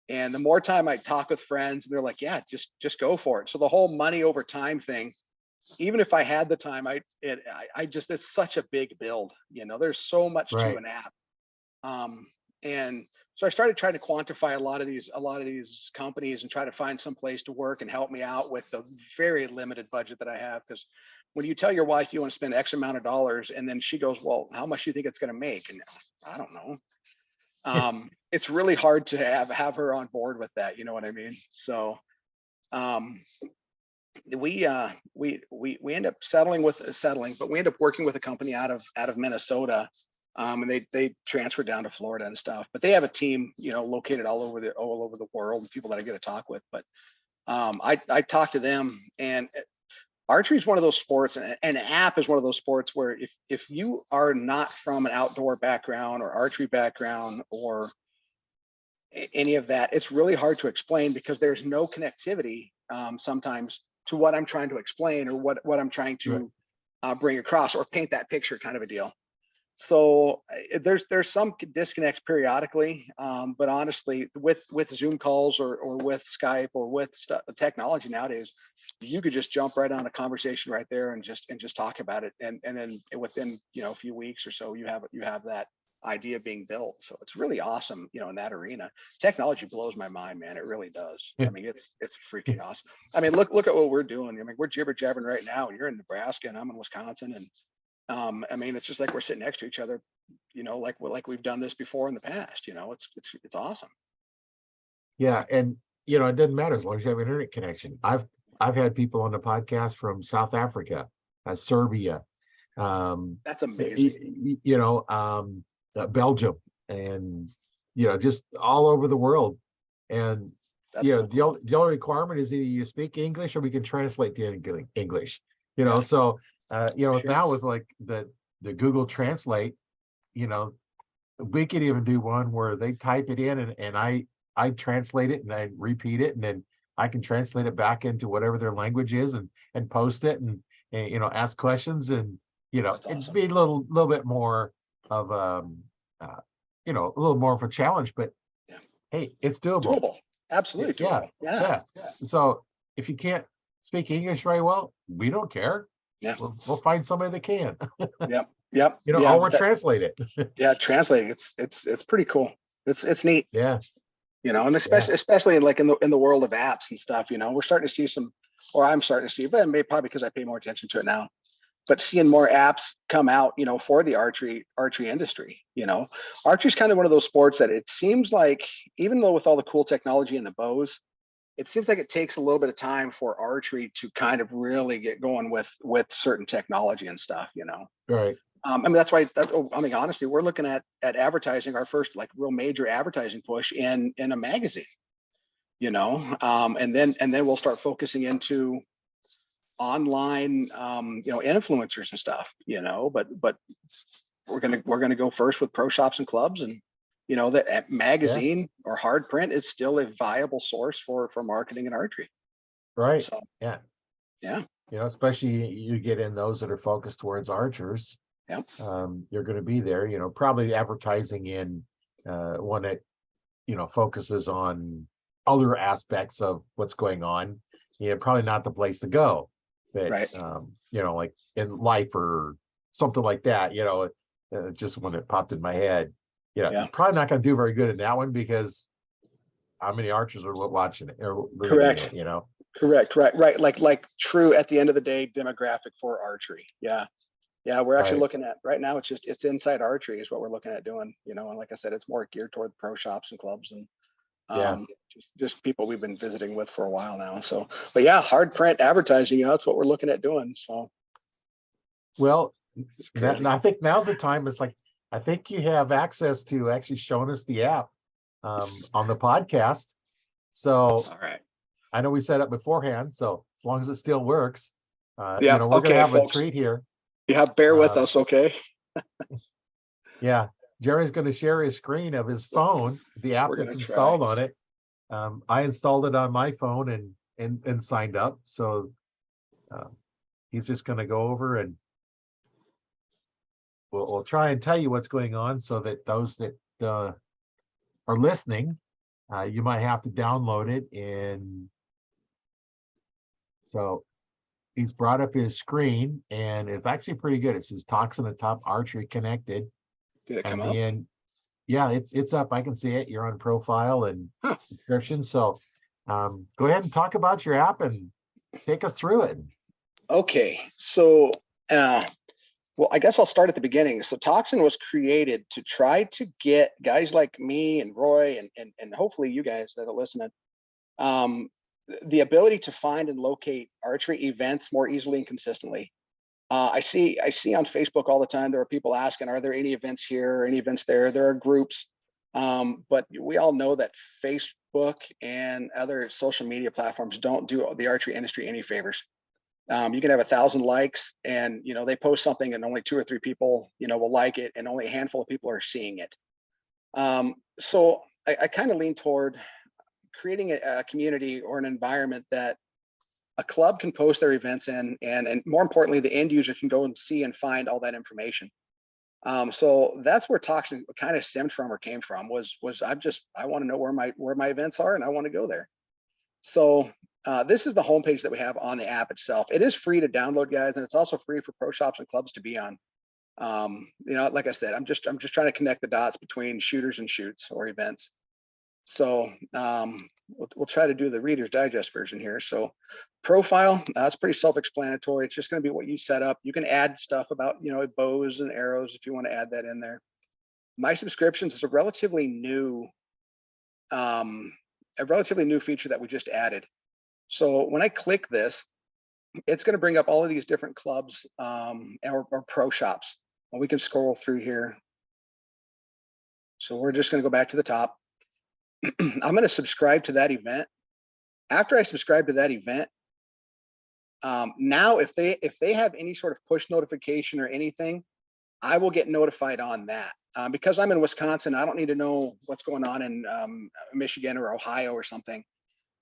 And the more time I talk with friends, and they're like, yeah, just go for it. So the whole money over time thing, even if I had the time, it's such a big build. There's so much to Right. an app. And so I started trying to quantify a lot of these companies and try to find some place to work and help me out with the very limited budget that I have. Because when you tell your wife you want to spend X amount of dollars, and then she goes, well, how much do you think it's going to make? And I don't know. It's really hard to have her on board with that. You know what I mean? So we end up but we end up working with a company out of Minnesota. And they transferred down to Florida and stuff, but they have a team, located all over the world, people that I get to talk with. But I talked to them, and archery is one of those sports, and an app is one of those sports where if you are not from an outdoor background or archery background or any of that, it's really hard to explain, because there's no connectivity sometimes to what I'm trying to explain, or what I'm trying to bring across, or paint that picture, kind of a deal. So there's some disconnects periodically, but honestly, with Zoom calls or with Skype or with technology nowadays, you could just jump right on a conversation right there and just talk about it, and then within a few weeks or so, you have that idea being built. So it's really awesome, in that arena. Technology blows my mind, man. It really does. I mean, it's freaking awesome. I mean, look at what we're doing. I mean, we're jibber jabbering right now. You're in Nebraska and I'm in Wisconsin, and I mean, it's just like we're sitting next to each other, like we've done this before in the past. It's awesome. Yeah, and it doesn't matter as long as you have an internet connection. I've had people on the podcast from South Africa, Serbia, That's amazing. Belgium, and just all over the world. And That's so cool. the only requirement is either you speak English or we can translate to English. Yeah. So Sure. now with like the Google Translate, we could even do one where they type it in, and I translate it and I repeat it, and then I can translate it back into whatever their language is, and post it, and ask questions, and That's it'd awesome. be a little bit more of a little more of a challenge, but Yeah. hey, it's doable. Doable. Absolutely Yeah, doable. Yeah. so if you can't speak English very well, we don't care. Yeah. We'll find somebody that can. Yep. Yep. Or Yeah. we'll translate it. Yeah. Translating. It's pretty cool. It's neat. Yeah, And especially like in the world of apps and stuff, we're starting to see or I'm starting to see, but maybe probably because I pay more attention to it now, but seeing more apps come out, for the archery industry. Archery is kind of one of those sports that it seems like, even though with all the cool technology and the bows, it seems like it takes a little bit of time for archery to kind of really get going with certain technology and stuff. right. I mean, that's why. I mean, honestly, we're looking at advertising, our first like real major advertising push in a magazine. And then we'll start focusing into online, influencers and stuff. But we're gonna go first with pro shops and clubs, and that magazine or hard print is still a viable source for marketing and archery. Right. So Yeah. yeah. Especially you get in those that are focused towards archers. Yep. You're going to be there, probably advertising in one that, focuses on other aspects of what's going on. Probably not the place to go, but, Right. Like in life or something like that, just when it popped in my head, Yeah. probably not going to do very good in that one, because how many archers are watching it or Correct. reading it, Correct. Right. Like true, at the end of the day, demographic for archery. Yeah. Yeah. We're actually Right. looking at right now. It's inside archery is what we're looking at doing, and like I said, it's more geared toward pro shops and clubs, and Yeah. just people we've been visiting with for a while now. So, but yeah, hard print advertising, that's what we're looking at doing. So, Well, it's crazy. I think now's the time. It's like, I think you have access to actually showing us the app. on the podcast. So All right. I know we set up beforehand, so as long as it still works, Yeah. we're gonna Okay, have a folks. treat here. Yeah, bear with us, okay? Yeah, Jerry's going to share his screen of his phone, the app We're that's gonna try. installed on it. I installed it on my phone and signed up. So he's just going to go over and we'll try and tell you what's going on so that those that are listening, you might have to download it. And so he's brought up his screen and it's actually pretty good. It says Toxon at top, Archery connected. Did it come And up? then, yeah, it's up. I can see it. You're on profile and subscription. So go ahead and talk about your app and take us through it. Okay, so well, I guess I'll start at the beginning. So Toxin was created to try to get guys like me and Roy and hopefully you guys that are listening, the ability to find and locate archery events more easily and consistently. I see on Facebook all the time, there are people asking, are there any events here or any events there? There are groups, but we all know that Facebook and other social media platforms don't do the archery industry any favors. You can have 1,000 likes and, they post something and only 2 or 3 people, will like it and only a handful of people are seeing it. So I kind of lean toward creating a community or an environment that a club can post their events in, and more importantly, the end user can go and see and find all that information. So that's where Toxin kind of stemmed from or came from was I want to know where my events are and I want to go there. So this is the homepage that we have on the app itself. It is free to download, guys, and it's also free for pro shops and clubs to be on. Like I said, I'm just trying to connect the dots between shooters and shoots or events. So we'll try to do the Reader's Digest version here. So profile, that's pretty self-explanatory. It's just going to be what you set up. You can add stuff about, bows and arrows if you want to add that in there. My subscriptions is a relatively new feature that we just added. So when I click this, it's going to bring up all of these different clubs or pro shops. And we can scroll through here. So we're just going to go back to the top. I'm going to subscribe to that event. After I subscribe to that event, now if they have any sort of push notification or anything, I will get notified on that. Because I'm in Wisconsin, I don't need to know what's going on in Michigan or Ohio or something.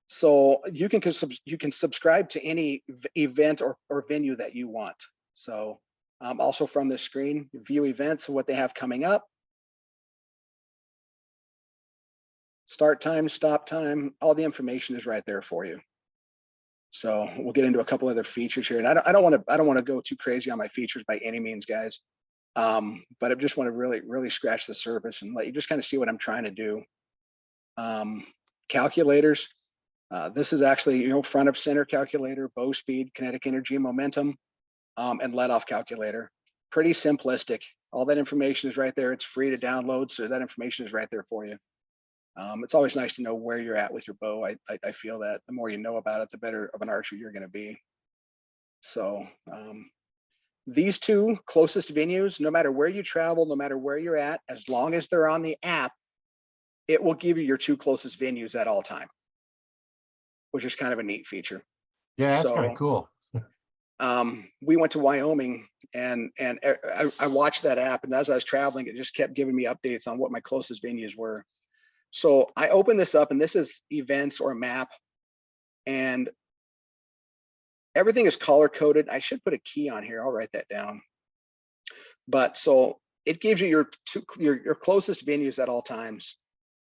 So you can subscribe to any event or venue that you want. So also from this screen, view events and what they have coming up. Start time, stop time, all the information is right there for you. So we'll get into a couple other features here. And I don't want to go too crazy on my features by any means, guys. But I just want to really scratch the surface and let you just kind of see what I'm trying to do. Calculators. This is actually, front of center calculator, bow speed, kinetic energy, momentum, and let off calculator. Pretty simplistic. All that information is right there. It's free to download. So that information is right there for you. It's always nice to know where you're at with your bow. I feel that the more you know about it, the better of an archer you're going to be. So these 2 closest venues, no matter where you travel, no matter where you're at, as long as they're on the app, it will give you your 2 closest venues at all time, which is kind of a neat feature. Yeah, that's kind of cool. We went to Wyoming and I watched that app, and as I was traveling, it just kept giving me updates on what my closest venues were. So I opened this up, and this is events or a map, and everything is color coded. I should put a key on here. I'll write that down. But so it gives you your closest venues at all times,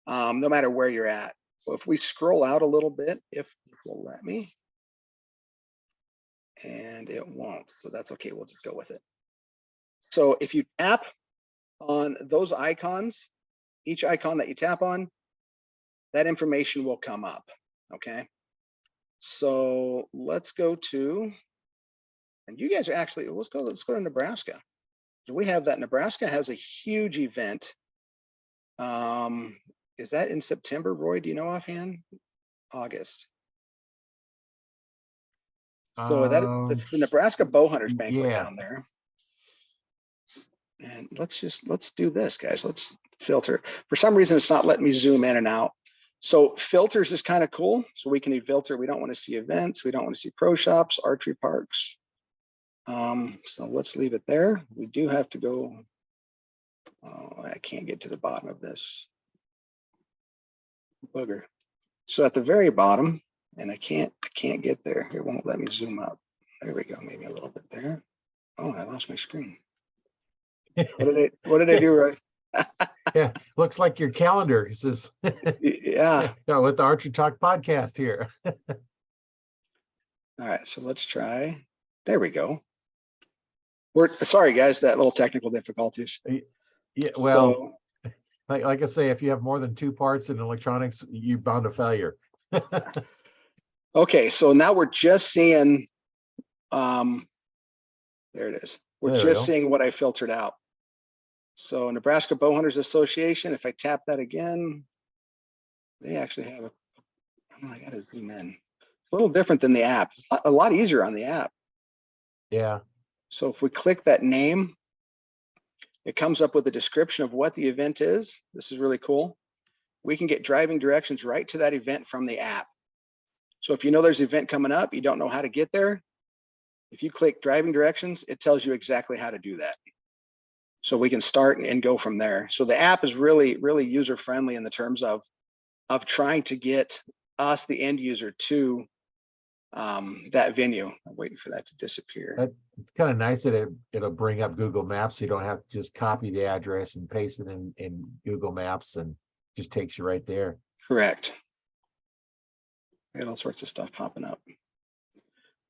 no matter where you're at. So if we scroll out a little bit, if it will let me, and it won't, so that's okay. We'll just go with it. So if you tap on those icons, each icon that you tap on, that information will come up. Okay. So let's go to, and you guys are actually, let's go to Nebraska. So we have that Nebraska has a huge event. Is that in September, Roy? Do you know offhand? August. So that's the Nebraska Bow Hunters Banquet down there. And let's do this, guys. Let's filter. For some reason, it's not letting me zoom in and out. So filters is kind of cool. So we can filter. We don't want to see events. We don't want to see pro shops, archery parks. So let's leave it there. We do have to go. Oh, I can't get to the bottom of this booger. So at the very bottom, and I can't get there. It won't let me zoom up. There we go. Maybe a little bit there. Oh, I lost my screen. What did I do right? Yeah, looks like your calendar. It says, Yeah. with the Archery Talk podcast here. All right, so let's try. There we go. We're sorry, guys, that little technical difficulties. Yeah, well, so, like I say, if you have more than 2 parts in electronics, you're bound to failure. Okay, so now we're just seeing. There it is. We're just seeing what I filtered out. So Nebraska Bowhunters Association, if I tap that again, they actually have I gotta zoom in. A little different than the app, a lot easier on the app. Yeah. So if we click that name, it comes up with a description of what the event is. This is really cool. We can get driving directions right to that event from the app. So if you know there's an event coming up, you don't know how to get there, if you click driving directions, it tells you exactly how to do that. So we can start and go from there. So the app is really, really user friendly in the terms of trying to get us, the end user, to that venue. I'm waiting for that to disappear. It's kind of nice that it'll bring up Google Maps. So you don't have to just copy the address and paste it in Google Maps, and just takes you right there. Correct. I got all sorts of stuff popping up.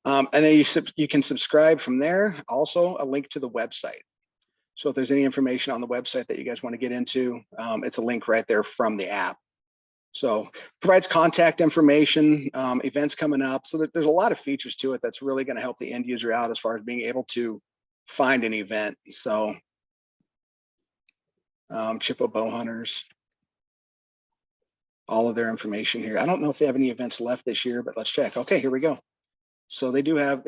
And then you can subscribe from there. Also, a link to the website. So if there's any information on the website that you guys want to get into, it's a link right there from the app. So provides contact information, events coming up. So there's a lot of features to it that's really going to help the end user out as far as being able to find an event. So Chippewa Bowhunters, all of their information here. I don't know if they have any events left this year, but let's check. Okay, here we go. So they do have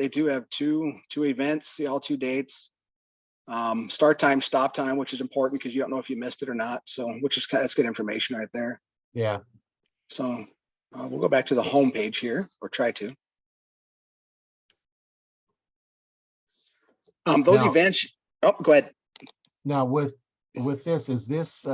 two events, see all 2 dates. Start time, stop time, which is important because you don't know if you missed it or not. So that's good information right there. Yeah. So we'll go back to the home page here, or try to. Those events. Oh, go ahead. Now with this, is this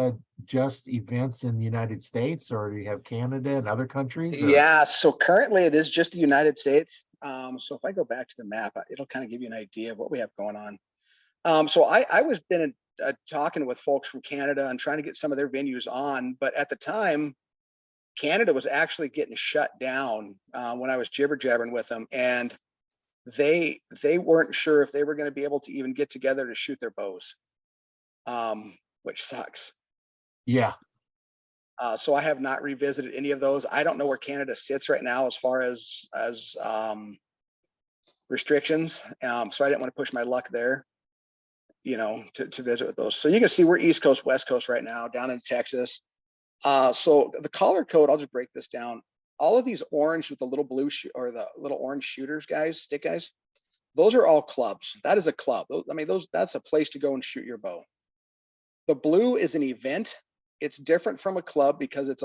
just events in the United States, or do you have Canada and other countries? Or? Yeah. So currently it is just the United States. So if I go back to the map, it'll kind of give you an idea of what we have going on. So I was talking with folks from Canada and trying to get some of their venues on, but at the time, Canada was actually getting shut down when I was jibber jabbering with them, and they weren't sure if they were going to be able to even get together to shoot their bows, which sucks. Yeah. So I have not revisited any of those. I don't know where Canada sits right now as far as restrictions. So I didn't want to push my luck there, to visit with those. So you can see we're East Coast, West Coast right now, down in Texas. So the color code, I'll just break this down. All of these orange with the little blue or the little orange shooters, stick guys, those are all clubs. That is a club. That's a place to go and shoot your bow. The blue is an event. It's different from a club because it's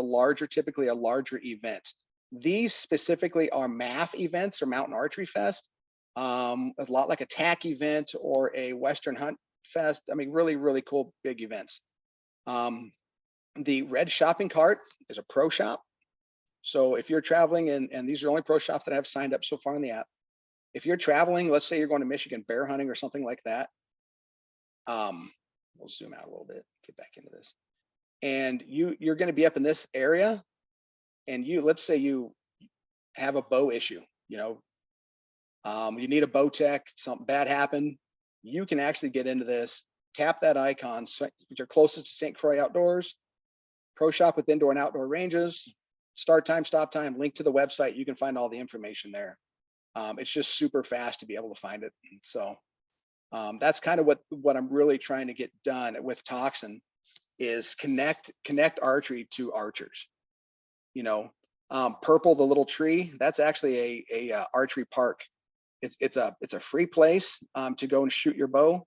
typically a larger event. These specifically are MAF events, or Mountain Archery Fest. A lot like a TAC event or a Western Hunt Fest. Really, really cool big events. The red shopping cart is a pro shop. So if you're traveling, and these are the only pro shops that I have signed up so far in the app. If you're traveling, let's say you're going to Michigan bear hunting or something like that. We'll zoom out a little bit, get back into this. And you're going to be up in this area, and let's say you have a bow issue, you need a bow tech, something bad happened. You can actually get into this, tap that icon. So you're closest to St. Croix Outdoors, pro shop with indoor and outdoor ranges, start time, stop time, link to the website. You can find all the information there. It's just super fast to be able to find it. So that's kind of what I'm really trying to get done with Toxon, is connect archery to archers. Purple, the little tree, that's actually a archery park. It's a free place to go and shoot your bow.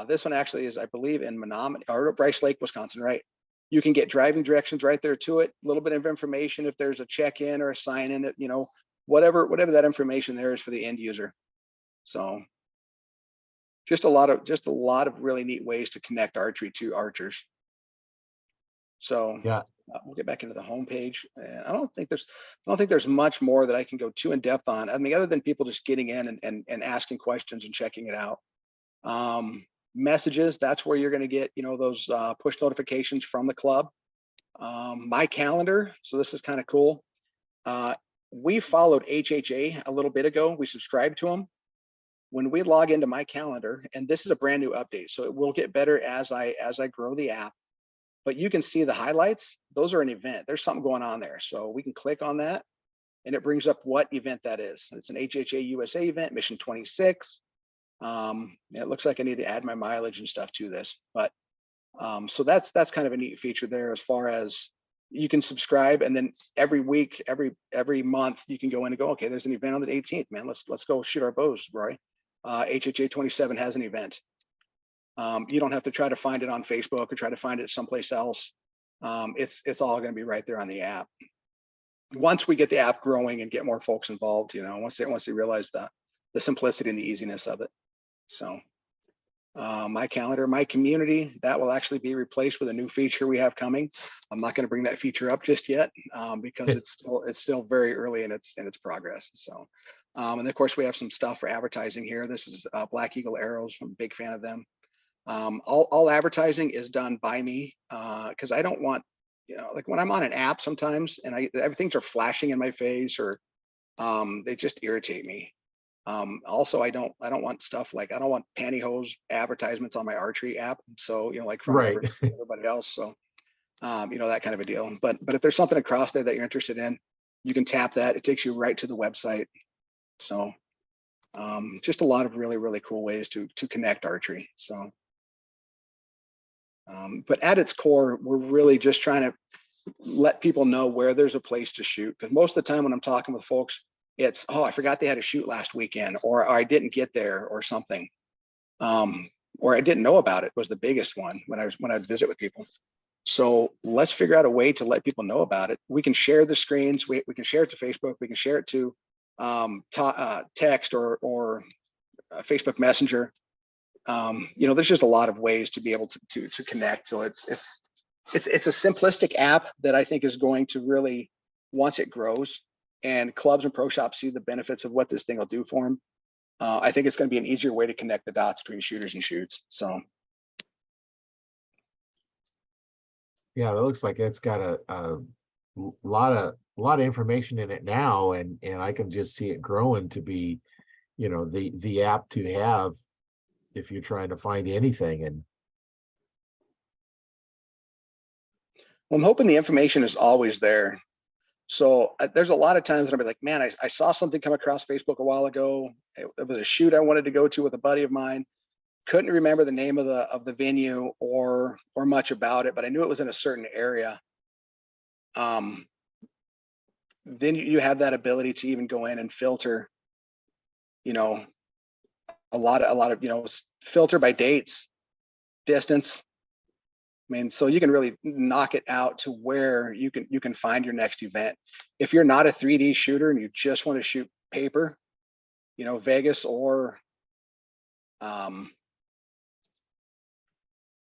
This one actually is, I believe, in Menominee or Bryce Lake, Wisconsin, right? You can get driving directions right there to it. A little bit of information if there's a check-in or a sign-in that, you know, whatever that information there is for the end user. So just a lot of really neat ways to connect archery to archers. So Yeah. we'll get back into the homepage. And I don't think there's much more that I can go too in depth on. I mean, other than people just getting in and asking questions and checking it out. Messages, that's where you're going to get, you know, those push notifications from the club. My calendar, so this is kind of cool. We followed HHA a little bit ago. We subscribed to them. When we log into my calendar, and this is a brand new update, so it will get better as I grow the app, but you can see the highlights. Those are an event. There's something going on there. So we can click on that and it brings up what event that is. It's an HHA USA event, mission 26. It looks like I need to add my mileage and stuff to this, but so that's kind of a neat feature there, as far as you can subscribe, and then every week, every month, you can go in and go, okay, there's an event on the 18th, man. Let's go shoot our bows, Roy. HHA 27 has an event. You don't have to try to find it on Facebook or try to find it someplace else. It's all going to be right there on the app. Once we get the app growing and get more folks involved, you know, once they realize the simplicity and the easiness of it. So my calendar, my community, that will actually be replaced with a new feature we have coming. I'm not going to bring that feature up just yet because it's still very early in its progress. So, and of course we have some stuff for advertising here. This is Black Eagle Arrows. I'm a big fan of them. All advertising is done by me because I don't want, you know, like when I'm on an app sometimes and everything's are flashing in my face, or they just irritate me. Also, I don't want stuff like, I don't want pantyhose advertisements on my archery app. So, you know, like from Right. everybody else. So, you know, that kind of a deal. But if there's something across there that you're interested in, you can tap that. It takes you right to the website. So, just a lot of really, really cool ways to connect archery. So, but at its core, we're really just trying to let people know where there's a place to shoot. Because most of the time when I'm talking with folks, it's, oh, I forgot they had a shoot last weekend, or I didn't get there, or something, or I didn't know about it was the biggest one when I visit with people. So let's figure out a way to let people know about it. We can share the screens. We can share it to Facebook. We can share it to text or Facebook Messenger. You know, there's just a lot of ways to be able to connect. So it's a simplistic app that I think is going to really, once it grows and clubs and pro shops see the benefits of what this thing will do for them, I think it's going to be an easier way to connect the dots between shooters and shoots. So Yeah, it looks like it's got a lot of information in it now, and I can just see it growing to be, you know, the app to have if you're trying to find anything. And I'm hoping the information is always there. So there's a lot of times that I'll be like, man, I saw something come across Facebook a while ago. It was a shoot I wanted to go to with a buddy of mine. Couldn't remember the name of the venue or much about it, but I knew it was in a certain area. Then you have that ability to even go in and filter, you know, a lot of, you know, filter by dates, distance. I mean, so you can really knock it out to where you can find your next event. If you're not a 3D shooter and you just want to shoot paper, you know, Vegas or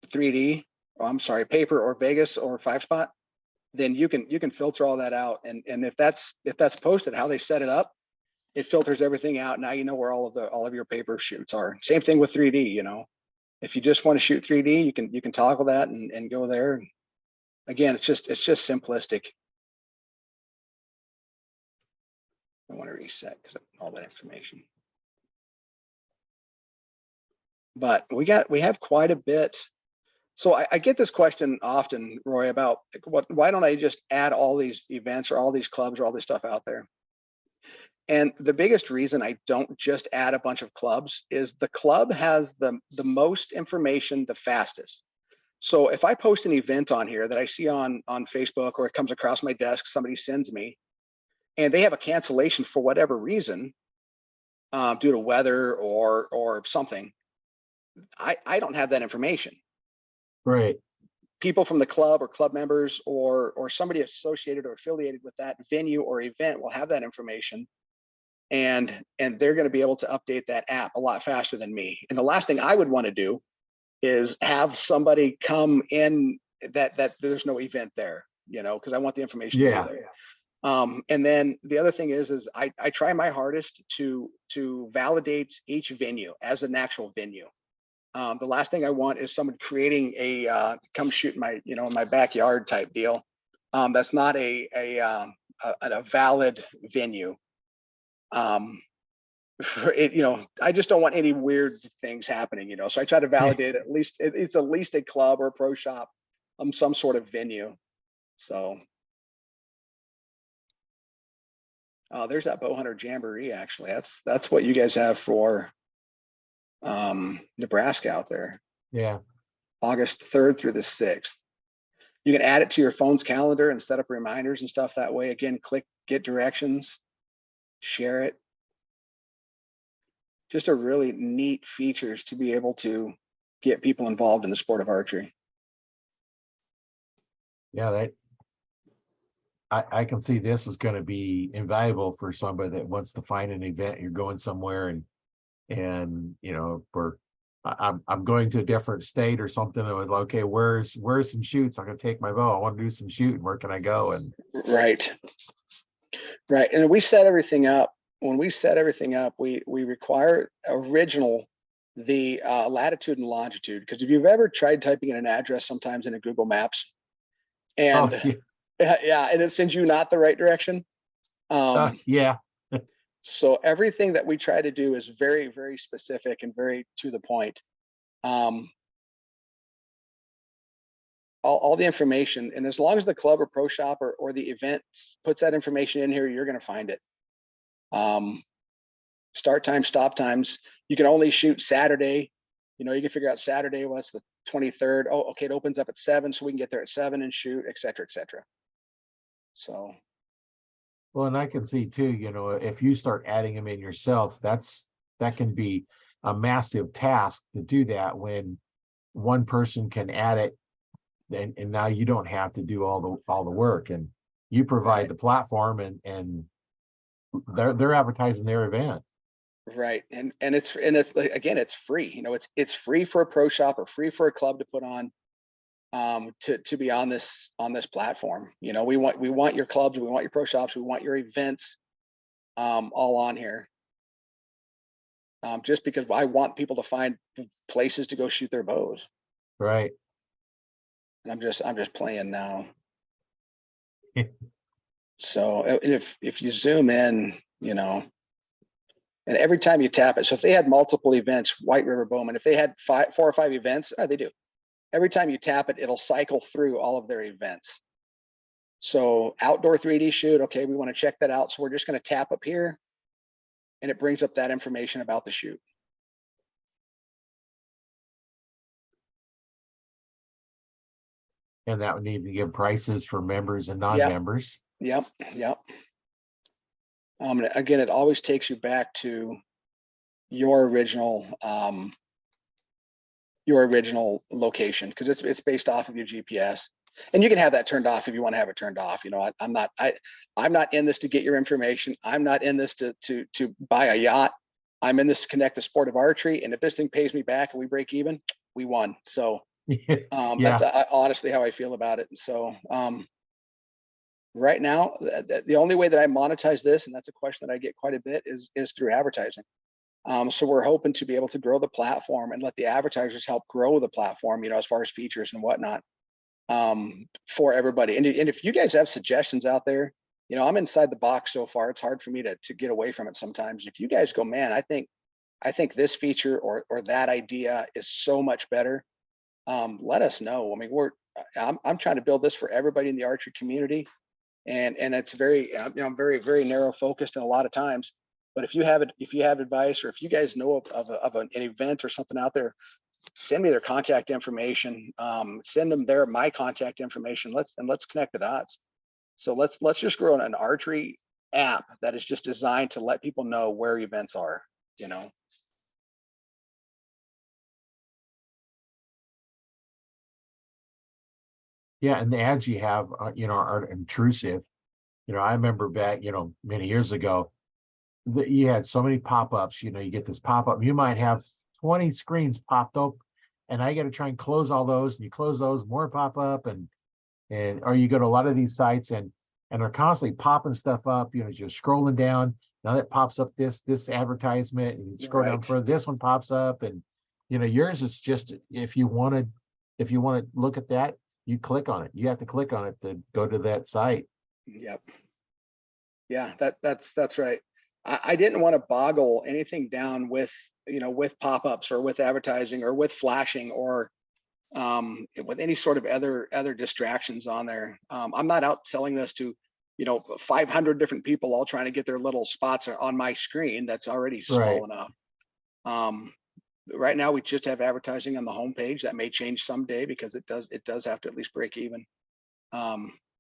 3D, oh, I'm sorry, paper or Vegas or 5-spot, then you can filter all that out. And if that's posted, how they set it up, it filters everything out. Now you know where all of your paper shoots are. Same thing with 3D, you know. If you just want to shoot 3D, you can toggle that and go there. Again, it's just simplistic. I want to reset because of all that information. But we have quite a bit. So I get this question often, Roy, about why don't I just add all these events or all these clubs or all this stuff out there? And the biggest reason I don't just add a bunch of clubs is the club has the most information the fastest. So if I post an event on here that I see on Facebook, or it comes across my desk, somebody sends me, and they have a cancellation for whatever reason, due to weather or something, I don't have that information. Right. People from the club or club members or somebody associated or affiliated with that venue or event will have that information, and they're going to be able to update that app a lot faster than me. And the last thing I would want to do is have somebody come in that there's no event there, because I want the information to be Yeah. there. And then the other thing is I try my hardest to validate each venue as an actual venue. The last thing I want is someone creating a come shoot in my backyard type deal. That's not a valid venue. For it, I just don't want any weird things happening. So I try to validate at least it's at least a club or a pro shop, some sort of venue. So. There's that Bowhunter Jamboree. Actually, that's what you guys have for Nebraska out there. Yeah. August 3rd through the 6th. You can add it to your phone's calendar and set up reminders and stuff that way. Again, click get directions, share it. Just a really neat features to be able to get people involved in the sport of archery. Yeah, I can see this is going to be invaluable for somebody that wants to find an event. You're going somewhere and I'm going to a different state or something. It was like, okay, where's some shoots? I'm going to take my bow. I want to do some shooting. Where can I go? And right. And we set everything up. When we set everything up, we require the latitude and longitude, because if you've ever tried typing in an address sometimes in a Google Maps and and it sends you not the right direction. Yeah. So everything that we try to do is very, very specific and very to the point. All the information, and as long as the club or pro shop or the event puts that information in here, you're going to find it. Start times, stop times. You can only shoot Saturday. You can figure out Saturday. Well, that's the 23rd. Oh, okay. It opens up at 7, so we can get there at 7 and shoot, et cetera, et cetera. So. Well, and I can see too, if you start adding them in yourself, that can be a massive task to do that when one person can add it, and now you don't have to do all the work, and you provide the platform, and they're advertising their event. Right. And it's again, it's free. It's free for a pro shop or free for a club to put on, to be on this platform. We want your clubs, we want your pro shops, we want your events, all on here. Just because I want people to find places to go shoot their bows. Right. And I'm just playing now. So if you zoom in, and every time you tap it, so if they had multiple events, White River Bowman, if they had 4 or 5 events, they do. Every time you tap it, it'll cycle through all of their events. So outdoor 3D shoot, okay, we want to check that out. So we're just going to tap up here, and it brings up that information about the shoot. And that would need to give prices for members and non-members. Yep. Again, it always takes you back to your original location, because it's based off of your GPS, and you can have that turned off if you want to have it turned off. I'm not in this to get your information. I'm not in this to buy a yacht. I'm in this to connect the sport of archery, and if this thing pays me back and we break even, we won. So that's honestly how I feel about it. And so right now, the only way that I monetize this, and that's a question that I get quite a bit, is through advertising. So we're hoping to be able to grow the platform and let the advertisers help grow the platform, as far as features and whatnot, for everybody. And if you guys have suggestions out there, I'm inside the box so far. It's hard for me to get away from it sometimes. If you guys go, man, I think this feature or that idea is so much better, let us know. I mean, I'm trying to build this for everybody in the archery community. And it's very, I'm very, very narrow focused in a lot of times. But if you have advice, or if you guys know of an event or something out there, send me their contact information. Send them my contact information. Let's connect the dots. So let's just grow an archery app that is just designed to let people know where events are. Yeah, and the ads you have, are intrusive. I remember back, many years ago, that you had so many pop-ups. You get this pop-up, you might have 20 screens popped up, and I got to try and close all those, and you close those, more pop up, and or you go to a lot of these sites, and they're constantly popping stuff up, just scrolling down. Now that pops up this advertisement, and you scroll down Right. further, this one pops up, and yours is just, if you want to look at that, you click on it. You have to click on it to go to that site. Yep. Yeah, that's right. I didn't want to boggle anything down with, with pop-ups or with advertising or with flashing or with any sort of other distractions on there. I'm not out selling this to, 500 different people all trying to get their little spots on my screen. That's already Right. small enough. Um, right now we just have advertising on the homepage. That may change someday because it does have to at least break even.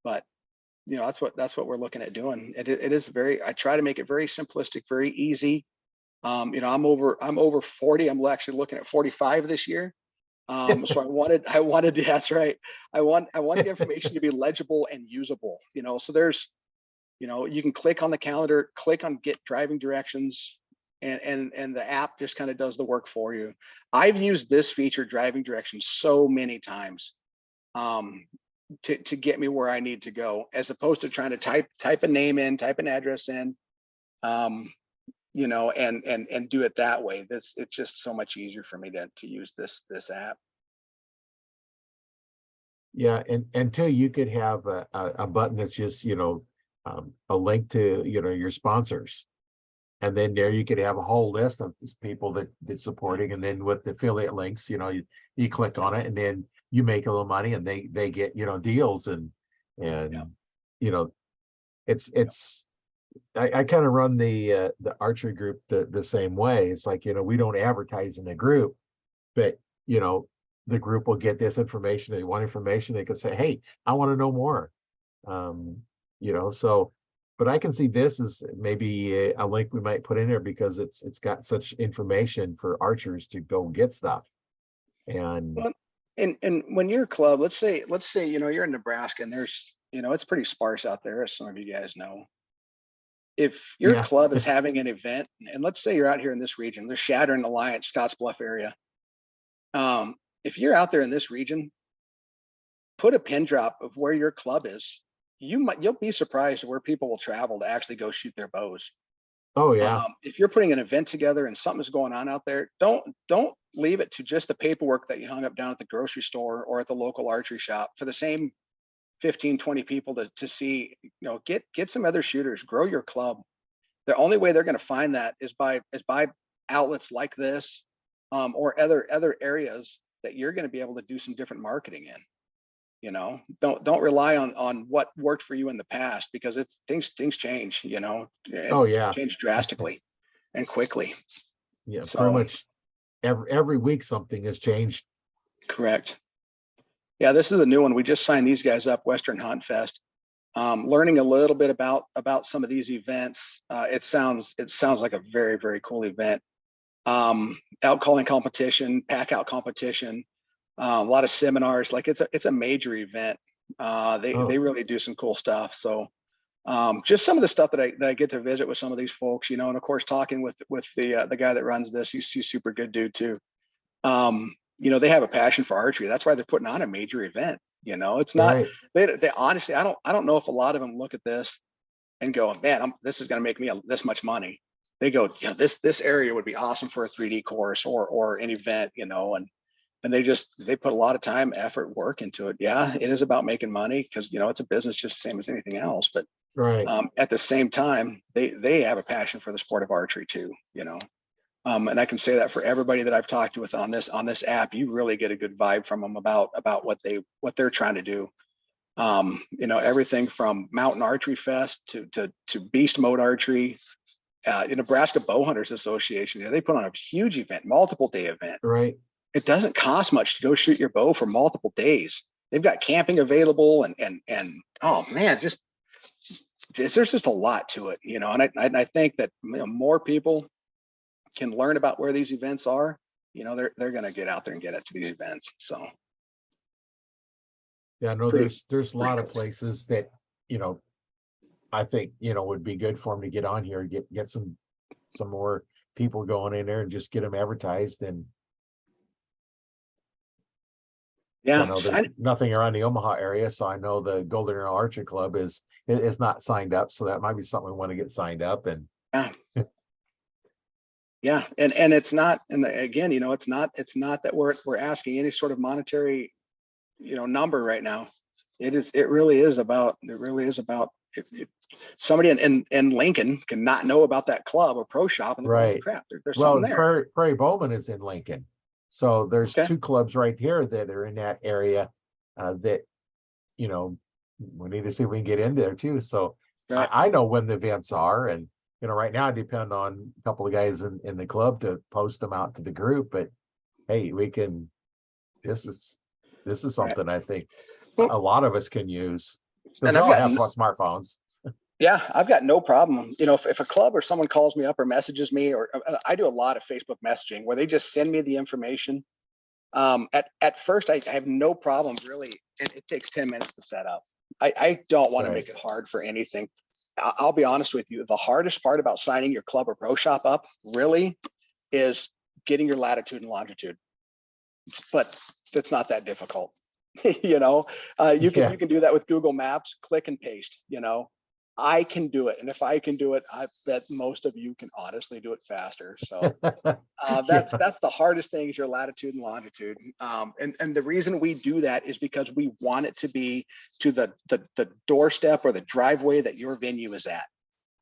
But that's what we're looking at doing. It is very, I try to make it very simplistic, very easy. I'm over 40. I'm actually looking at 45 this year. So I wanted to, that's right. I want the information to be legible and usable, so there's, you can click on the calendar, click on get driving directions, and the app just kind of does the work for you. I've used this feature, driving directions, so many times. Um, to get me where I need to go, as opposed to trying to type a name in, type an address in, um, and do it that way. It's just so much easier for me to use this app. Yeah, and until you could have a button that's just, a link to, your sponsors. And then there you could have a whole list of these people that's supporting, and then with the affiliate links, you click Yeah, on it, and then you make a little money, and they get, deals, yeah, and you know it's I kind of run the archery group the same way. It's like, we don't advertise in the group, but the group will get this information. They want information, they could say, hey, I want to know more. um so, but I can see this as maybe a link we might put in there, because it's got such information for archers to go get stuff. And well, and when you're a club, let's say you're in Nebraska and there's, it's pretty sparse out there, as some of you guys know. If your yeah. club is having an event, and let's say you're out here in this region, there's Shattering Alliance, Scottsbluff area. um, if you're out there in this region, put a pin drop of where your club is. You'll be surprised where people will travel to actually go shoot their bows. Oh yeah. If you're putting an event together and something's going on out there, don't leave it to just the paperwork that you hung up down at the grocery store or at the local archery shop for the same 15, 20 people to see. Get some other shooters, grow your club. The only way they're going to find that is by outlets like this, or other areas that you're going to be able to do some different marketing in. Don't rely on what worked for you in the past, because it's things change, and Oh yeah. change drastically and quickly. Yeah, pretty So much every week something has changed. correct. Yeah, this is a new one. We just signed these guys up, Western Hunt Fest. Learning a little bit about some of these events. It sounds like a very, very cool event. Out calling competition, pack out competition, a lot of seminars. Like it's a major event. They Oh, really do some cool stuff. So just some of the stuff that I get to visit with some of these folks, and of course talking with the guy that runs this. He's super good dude too. They have a passion for archery. That's why they're putting on a major event. It's not, right. they honestly, I don't know if a lot of them look at this and go, man, this is going to make me this much money. They go, this area would be awesome for a 3D course or an event, and they put a lot of time, effort, work into it. Yeah, it is about making money, because it's a business just the same as anything else. But Right. at the same time, they have a passion for the sport of archery too. And I can say that for everybody that I've talked with on this app, you really get a good vibe from them about what they're trying to do. Everything from Mountain Archery Fest to Beast Mode Archery, the Nebraska Bow Hunters Association. They put on a huge event, multiple day event. Right. It doesn't cost much to go shoot your bow for multiple days. They've got camping available, and oh man, there's just a lot to it, and I think that more people can learn about where these events are. They're going to get out there and get it to these events. So Yeah, no, Pretty there's a lot of cool. places that, you know, I think, would be good for them to get on here, get some more people going in there and just get them advertised. And so I Yeah. know there's nothing around the Omaha area. So I know the Golden Arrow Archery Club is not signed up. So that might be something we want to get signed up. And Yeah. Yeah. And it's not, and again, it's not that we're asking any sort of monetary, number right now. It really is about, if somebody in Lincoln can not know about that club or pro shop and they're going, right. crap, there's Well, something and there. Prairie Bowman is in Lincoln. So there's Okay. two clubs right here that are in that area that, we need to see if we can get into there too. So Right. I know when the events are, and right now I depend on a couple of guys in the club to post them out to the group. But hey, this is Right. something I think Well, a lot of us can use because and we all have smartphones. yeah, I've got no problem. If a club or someone calls me up or messages me, or I do a lot of Facebook messaging where they just send me the information. At first, I have no problem really, and it takes 10 minutes to set up. I don't want to Right. make it hard for anything. I'll be honest with you. The hardest part about signing your club or pro shop up really is getting your latitude and longitude. But it's not that difficult. You Yeah. can do that with Google Maps, click and paste. I can do it, and if I can do it, I bet most of you can honestly do it faster. So that's Yeah. the hardest thing is your latitude and longitude. And the reason we do that is because we want it to be to the doorstep or the driveway that your venue is at.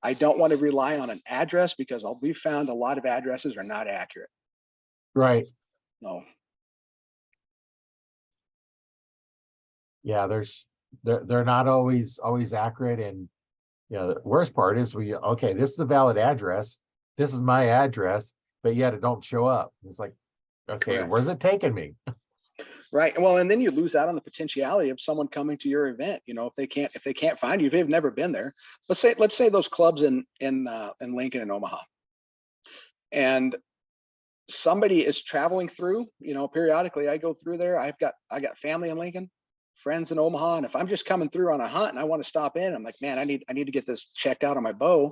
I don't want to rely on an address because we found a lot of addresses are not accurate. Right. No. Yeah. They're not always accurate. And the worst part is okay, this is a valid address. This is my address, but yet it don't show up. It's like, okay, Correct. where's it taking me? Right. Well, and then you lose out on the potentiality of someone coming to your event. If they can't find you, if they've never been there. Let's say those clubs in Lincoln and Omaha, and somebody is traveling through. Periodically I go through there. I got family in Lincoln, friends in Omaha, and if I'm just coming through on a hunt and I want to stop in, I'm like, man, I need to get this checked out on my bow.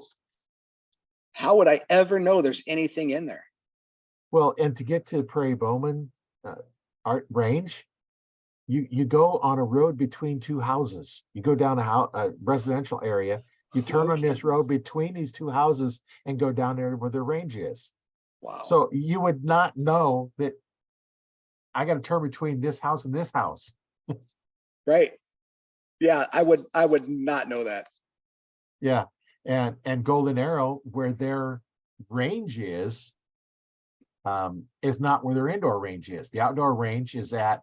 How would I ever know there's anything in there? Well, and to get to Prairie Bowman art range, you go on a road between two houses. You go down a residential area. You turn on this road between these two houses and go down there where their range is. Wow. So you would not know that I got to turn between this house and this house. Right. Yeah, I would not know that. Yeah. And Golden Arrow, where their range is not where their indoor range is. The outdoor range is at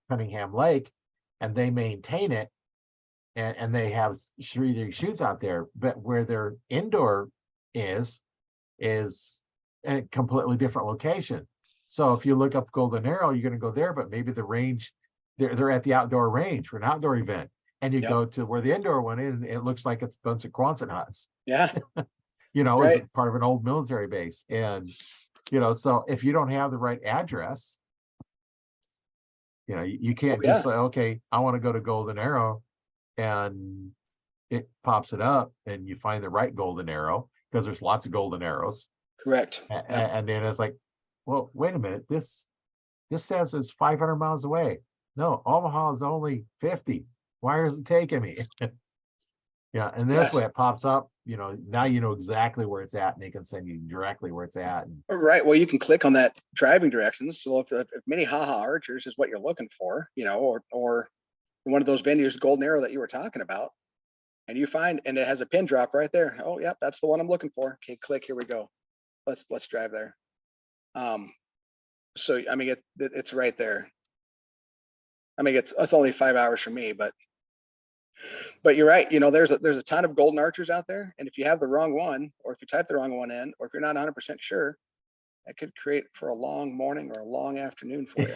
Cunningham Lake, and they maintain it, and they have shoots out there. But where their indoor is a completely different location. So if you look up Golden Arrow, you're going to go there, but maybe the range, they're at the outdoor range for an outdoor event. And you go to where the indoor one is, and it looks like it's a bunch of Quonset huts. Yeah. Is part of an old military base. And, so if you don't have the right address, you can't just say, okay, I want to go to Golden Arrow, and it pops it up and you find the right Golden Arrow, because there's lots of Golden Arrows. Correct. And then it's like, well, wait a minute, this says it's 500 miles away. No, Omaha is only 50. Why is it taking me? Yeah, and this way it pops up, now you know exactly where it's at, and they can send you directly where it's at. Right. Well, you can click on that driving directions. So if Minnehaha Archers is what you're looking for, or one of those venues, Golden Arrow that you were talking about, and you find, and it has a pin drop right there. Oh, yep, that's the one I'm looking for. Okay, click. Here we go. Let's drive there. So I mean, it's right there. I mean, it's only 5 hours for me, but you're right. There's a ton of Golden Archers out there, and if you have the wrong one, or if you type the wrong one in, or if you're not 100% sure, that could create for a long morning or a long afternoon for you.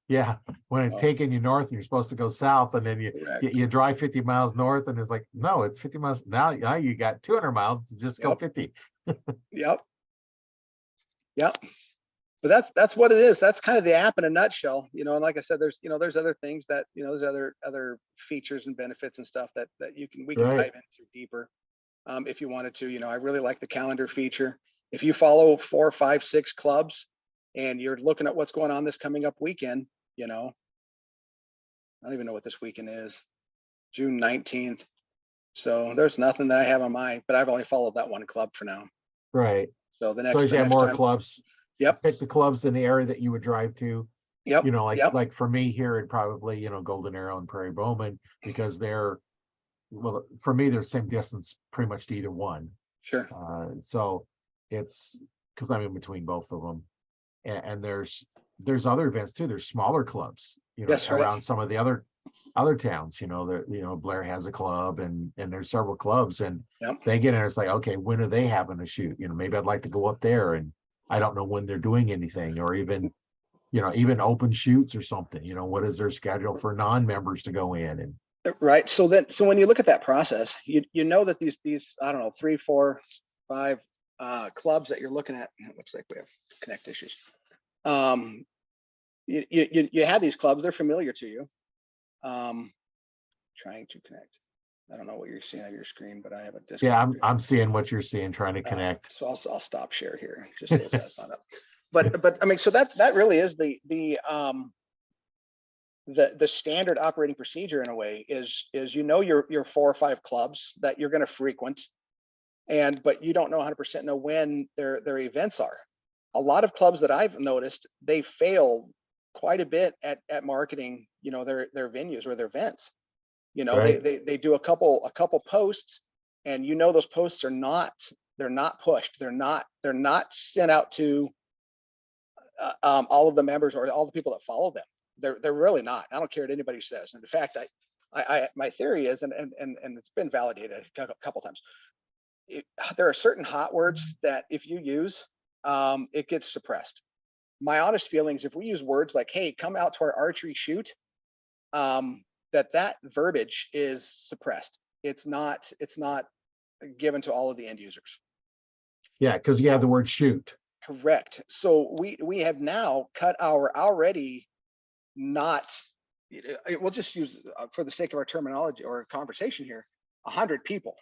Yeah, when it's taking you north and you're supposed to go south, and then you drive 50 miles north, and it's like, no, it's 50 miles now you got 200 miles to just go 50. Yep. but that's what it is. That's kind of the app in a nutshell, you know. And like I said, there's other things that, there's other features and benefits and stuff that we can Right. dive into deeper, if you wanted to. I really like the calendar feature. If you follow 4, 5, 6 clubs and you're looking at what's going on this coming up weekend, I don't even know what this weekend is, June 19th. So there's nothing that I have on mind, but I've only followed that one club for now. Right. So So as you have more time, clubs, yep, pick the clubs in the area that you would drive to. yep, yep, Like for me here, it'd probably, Golden Arrow and Prairie Bowman, because well, for me, they're the same distance pretty much to either one. sure, So it's because I'm in between both of them. And there's other events too. There's smaller clubs, yes, right, around some of the other towns, Blair has a club, and there's several clubs, and yep. they get in, it's like, okay, when are they having a shoot? Maybe I'd like to go up there, and I don't know when they're doing anything, or even open shoots or something. What is their schedule for non-members to go in? And Right. So when you look at that process, you know that these I don't know, 3, 4, 5 clubs that you're looking at. It looks like we have connect issues. You have these clubs, they're familiar to you. Trying to connect. I don't know what you're seeing on your screen, but I have a disconnect. yeah, I'm seeing what you're seeing, trying to connect. So I'll stop share here, just so that's not up. But I mean, so that really is the standard operating procedure in a way, is your 4 or 5 clubs that you're going to frequent, but you don't know 100% know when their events are. A lot of clubs that I've noticed, they fail quite a bit at marketing, their venues or their events. Right. They do a couple posts, and those posts they're not pushed. They're not sent out to all of the members or all the people that follow them. They're really not. I don't care what anybody says. And in fact, my theory is, and it's been validated a couple times, there are certain hot words that if you use, it gets suppressed. My honest feelings, if we use words like, hey, come out to our archery shoot, that verbiage is suppressed. It's not given to all of the end users. Yeah, because you have the word shoot. Correct. So we have now cut our already not, we'll just use, for the sake of our terminology or conversation here, 100 people.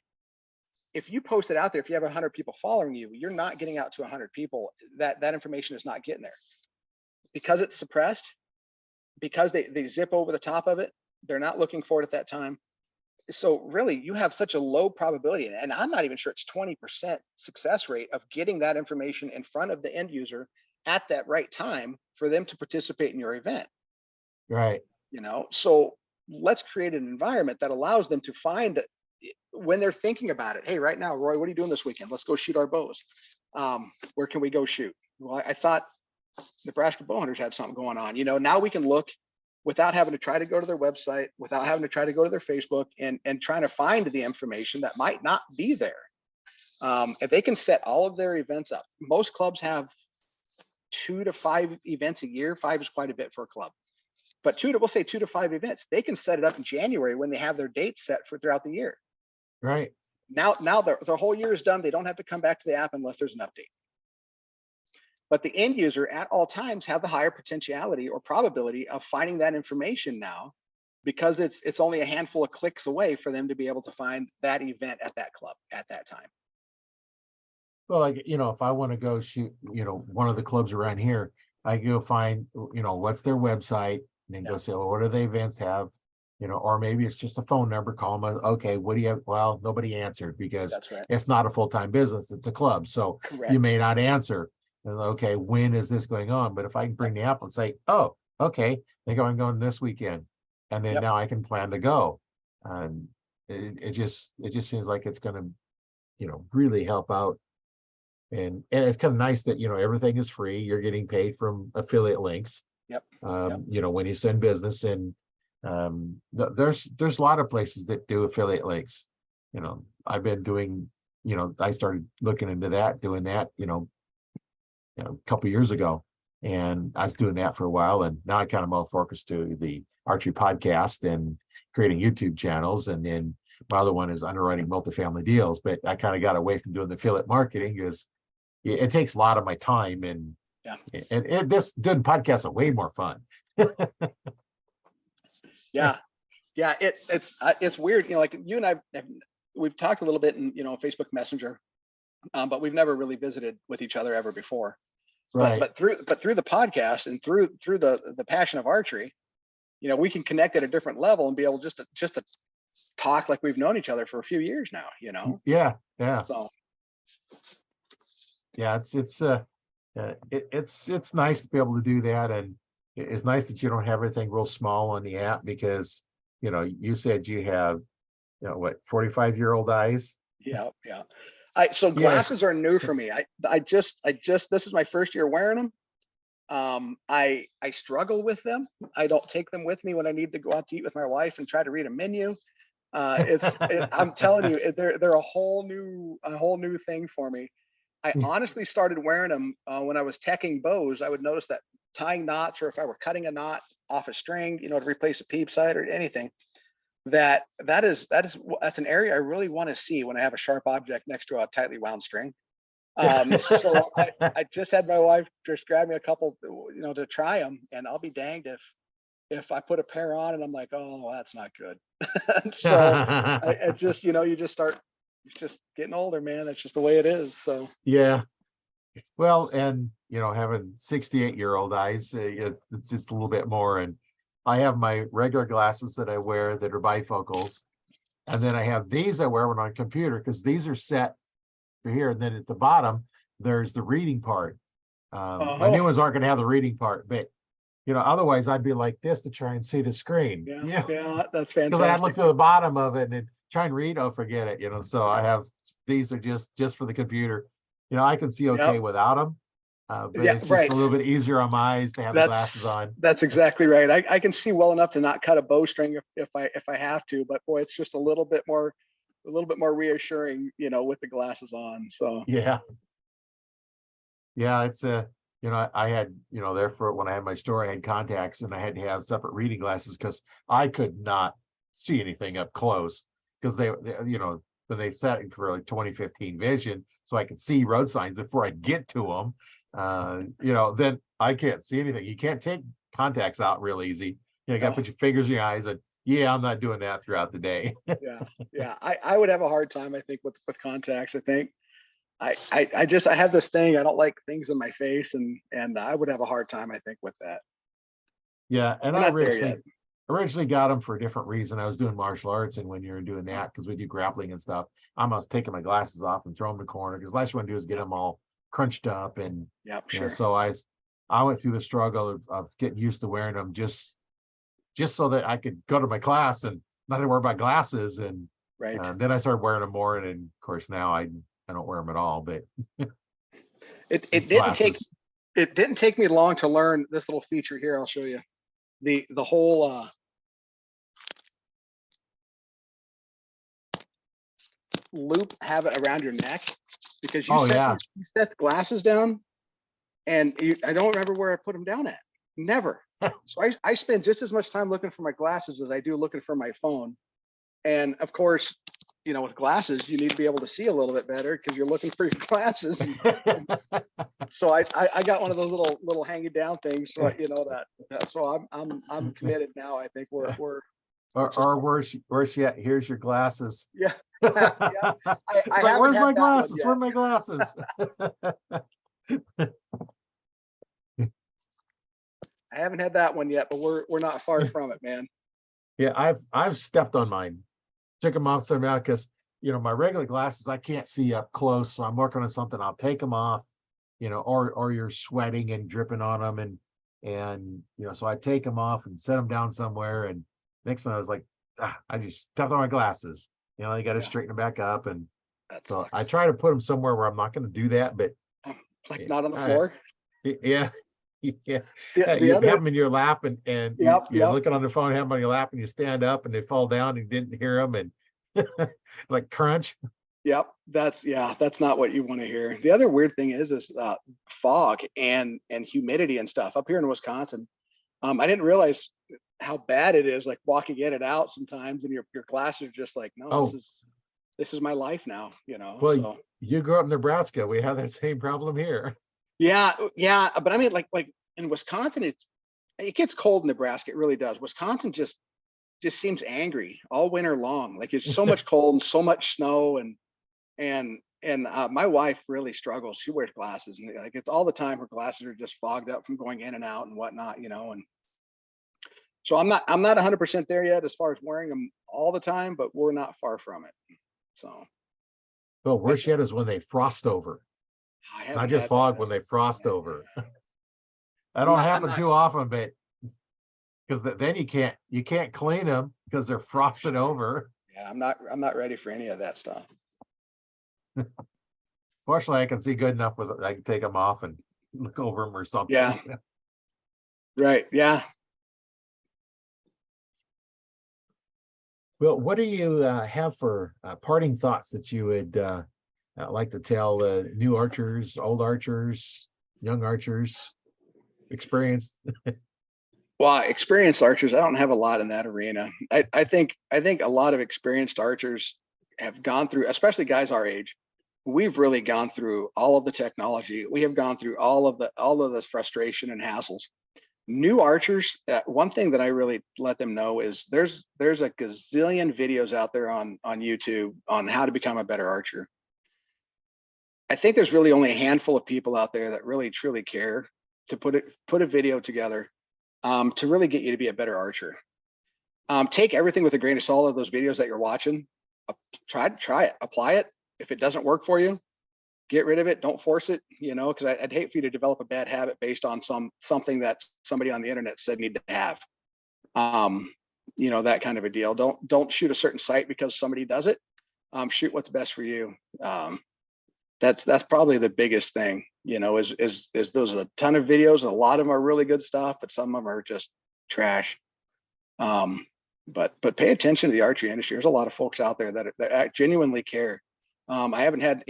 If you post it out there, if you have 100 people following you, you're not getting out to 100 people. That information is not getting there because it's suppressed, because they zip over the top of it. They're not looking for it at that time. So really, you have such a low probability, and I'm not even sure it's 20% success rate of getting that information in front of the end user at that right time for them to participate in your event. Right. So let's create an environment that allows them to find, when they're thinking about it, hey, right now, Roy, what are you doing this weekend? Let's go shoot our bows. Where can we go shoot? Well, I thought Nebraska bow hunters had something going on. Now we can look without having to try to go to their website, without having to try to go to their Facebook and trying to find the information that might not be there. If they can set all of their events up, most clubs have 2 to 5 events a year. 5 is quite a bit for a club, but we'll say 2 to 5 events. They can set it up in January when they have their dates set for throughout the year. Right. Now their whole year is done. They don't have to come back to the app unless there's an update. But the end user at all times have the higher potentiality or probability of finding that information now, because it's only a handful of clicks away for them to be able to find that event at that club at that time. Well, like, if I want to go shoot, one of the clubs around here, I go find, what's their website, and then go say, well, what do the events have? Or maybe it's just a phone number, call them. Okay, what do you have? Well, nobody answered because That's right. It's not a full-time business. It's a club. So Correct. You may not answer. And okay, when is this going on? But if I can bring the app and say, oh, okay, they're going this weekend, and then now I can plan to go. And it just seems like it's going to, really help out. And it's kind of nice that, everything is free. You're getting paid from affiliate links. Yep. When you send business, and there's a lot of places that do affiliate links. I've been doing, I started looking into that, doing that, a couple of years ago, and I was doing that for a while, and now I kind of more focused to the Archery podcast and creating YouTube channels, and then my other one is underwriting multifamily deals. But I kind of got away from doing the affiliate marketing because it takes a lot of my time, and Yeah. And this doing podcasts are way more fun. Yeah. Yeah. It's weird. You know, like you and I, we've talked a little bit in, Facebook Messenger, but we've never really visited with each other ever before. Right. But through the podcast and through the passion of archery, we can connect at a different level and be able just to talk like we've known each other for a few years now, Yeah. Yeah. So Yeah. It's nice to be able to do that. And it's nice that you don't have everything real small on the app because, you said you have, what, 45-year-old eyes? yeah. Yeah. So glasses are new for me. I just this is my first year wearing them. I struggle with them. I don't take them with me when I need to go out to eat with my wife and try to read a menu. I'm telling you, they're a whole new thing for me. I honestly started wearing them when I was teching bows. I would notice that tying knots, or if I were cutting a knot off a string, to replace a peep sight or anything, that's an area I really want to see when I have a sharp object next to a tightly wound string. So I just had my wife just grab me a couple, to try them, and I'll be danged if I put a pair on and I'm like, oh, well, that's not good. So I just, you just start just getting older, man. That's just the way it is. So Yeah. Well, and having 68-year-old eyes, it's a little bit more. And I have my regular glasses that I wear that are bifocals, and then I have these I wear when on a computer because these are set for here. And then at the bottom, there's the reading part. My new ones aren't going to have the reading part, but otherwise I'd be like this to try and see the screen. Yeah, that's Because I had fantastic. looked to the bottom of it and try and read, oh, forget it. So I have these are just for the computer. I can see okay Yep. without them. But Yeah, it's just right. a little bit easier on my eyes to have the glasses on. That's exactly right. I can see well enough to not cut a bowstring if I have to, but boy, it's just a little bit more reassuring, with the glasses on. So Yeah. Yeah, it's I had, therefore when I had my store, I had contacts and I had to have separate reading glasses because I could not see anything up close because they when they set it for like 2015 vision, so I could see road signs before I get to them. Then I can't see anything. You can't take contacts out real easy. You got to put your fingers in your eyes, and I'm not doing that throughout the day. Yeah. I would have a hard time, I think, with contacts. I think I have this thing. I don't like things in my face, and I would have a hard time, I think, with that. Yeah, and We're I not there yet. originally got them for a different reason. I was doing martial arts, and when you're doing that, because we do grappling and stuff, I'm almost taking my glasses off and throw them in the corner because last you want to do is get them all crunched up, and Sure. so I went through the struggle of getting used to wearing them just so that I could go to my class and not have to worry about glasses. And Right. Then I started wearing them more, and of course now I don't wear them at all. But it didn't take me long to learn this little feature here. I'll show you the whole loop, have it around your neck, because you set the glasses down, and I don't remember where I put them down at. Never. So I spend just as much time looking for my glasses as I do looking for my phone. And of course, with glasses, you need to be able to see a little bit better because you're looking for your glasses. So I got one of those little hanging down things, so so I'm committed now. I think we're or worse yet, here's your glasses. Yeah. Yeah. Where's my glasses? Where are my glasses? I haven't had that one yet, but we're not far from it, man. Yeah, I've stepped on mine, took them off some out because my regular glasses I can't see up close, so I'm working on something. I'll take them off, or you're sweating and dripping on them, and so I take them off and set them down somewhere. And next one I was like, I just stepped on my glasses. You got to straighten them back up, and so I try to put them somewhere where I'm not going to do that, but like not on the floor. Yeah. Yeah, you have them in your lap, and you're looking on the phone, have them on your lap, and you stand up and they fall down and you didn't hear them, and like crunch. Yep, that's not what you want to hear. The other weird thing is fog and humidity and stuff up here in Wisconsin. I didn't realize how bad it is, like walking in and out sometimes, and your glasses are just like, no, this is my life now. Well, you grew up in Nebraska. We have that same problem here. Yeah. But I mean, like in Wisconsin, it gets cold in Nebraska. It really does. Wisconsin just seems angry all winter long. Like it's so much cold and so much snow, and my wife really struggles. She wears glasses, and like it's all the time. Her glasses are just fogged up from going in and out and whatnot, and so I'm not 100% there yet as far as wearing them all the time, but we're not far from it. So Well, worse it's yet is when they frost over, I not haven't just had fog, that. when they frost over. That I'm don't not. I'm happen not. too often, but because then you can't clean them because they're frosted over. Yeah, I'm not ready for any of that stuff. Fortunately, I can see good enough with it. I can take them off and look over them or Yeah. something. Right. Yeah. Well, what do you have for parting thoughts that you would like to tell new archers, old archers, young archers, experienced? Well, experienced archers, I don't have a lot in that arena. I think a lot of experienced archers have gone through, especially guys our age. We've really gone through all of the technology. We have gone through all of this frustration and hassles. New archers, one thing that I really let them know is there's a gazillion videos out there on YouTube on how to become a better archer. I think there's really only a handful of people out there that really truly care to put a video together to really get you to be a better archer. Take everything with a grain of salt of those videos that you're watching. Try it, apply it. If it doesn't work for you, get rid of it. Don't force it, because I'd hate for you to develop a bad habit based on something that somebody on the internet said need to have. That kind of a deal. Don't shoot a certain site because somebody does it. Shoot what's best for you. That's probably the biggest thing, is there's a ton of videos, and a lot of them are really good stuff, but some of them are just trash. But pay attention to the archery industry. There's a lot of folks out there that genuinely care. I haven't had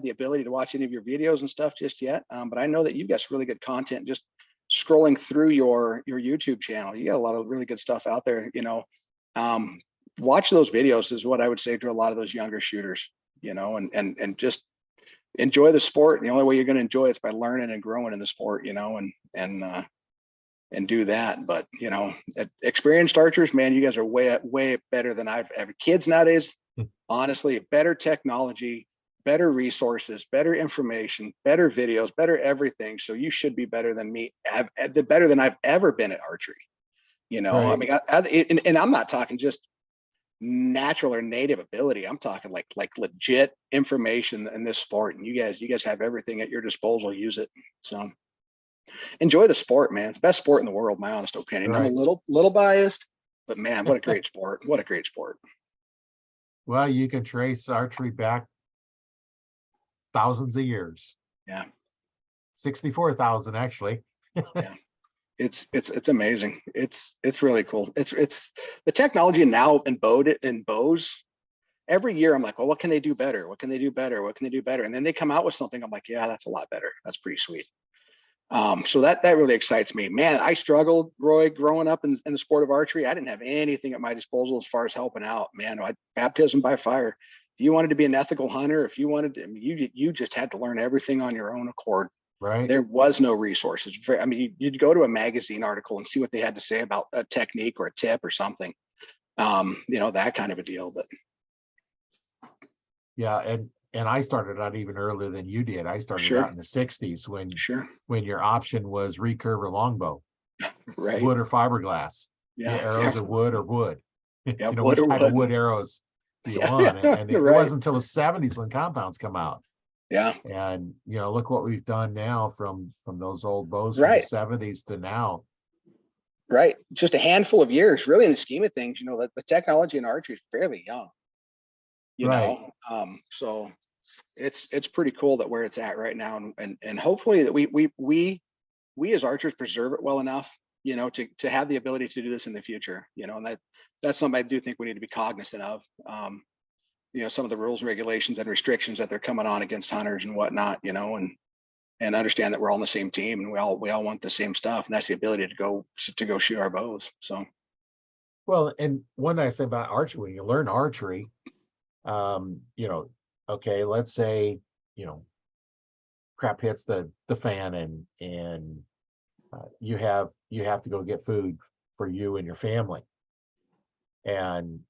the ability to watch any of your videos and stuff just yet. But I know that you've got some really good content just scrolling through your YouTube channel. You got a lot of really good stuff out there, watch those videos is what I would say to a lot of those younger shooters, and just enjoy the sport. The only way you're going to enjoy it is by learning and growing in the sport, and do that. But experienced archers, man, you guys are way better than I've ever. Kids nowadays, honestly, better technology, better resources, better information, better videos, better everything. So you should be better than me, better than I've ever been at archery. Right. I mean, and I'm not talking just natural or native ability. I'm talking like legit information in this sport, and you guys have everything at your disposal. Use it. So enjoy the sport, man. It's the best sport in the world, my honest opinion. Right. I'm a little biased, but man, what a great sport. What a great sport. Well, you can trace archery back thousands of years. Yeah. 64,000 actually. Yeah. It's amazing. It's really cool. It's the technology now in bows. Every year I'm like, well, what can they do better? What can they do better? What can they do better? And then they come out with something. I'm like, yeah, that's a lot better. That's pretty sweet. So that really excites me, man. I struggled, Roy, growing up in the sport of archery. I didn't have anything at my disposal as far as helping out, man. Baptism by fire. If you wanted to be an ethical hunter, if you wanted to, you just had to learn everything on your own accord. Right. There was no resources. You'd go to a magazine article and see what they had to say about a technique or a tip or something, that kind of a deal. But yeah, and I started out even earlier than you did. I started Sure. out in the 60s Sure. when your option was recurve or longbow, Right. wood or fiberglass. Yeah. Arrows are wood or wood. Yeah. Which type of wood arrows do you want? And it Right. wasn't until the 70s when compounds come out. Yeah. And look what we've done now from those old bows Right. from the 70s to now. Right. Just a handful of years, really, in the scheme of things, that the technology in archery is fairly young. Right. So it's pretty cool that where it's at right now, and hopefully that we as archers preserve it well enough, to have the ability to do this in the future, and that's something I do think we need to be cognizant of. Some of the rules and regulations and restrictions that they're coming on against hunters and whatnot, and understand that we're all on the same team and we all want the same stuff, and that's the ability to go shoot our bows. So Well, and one thing I say about archery, when you learn archery, okay, let's say, crap hits the fan, and you have to go get food for you and your family, and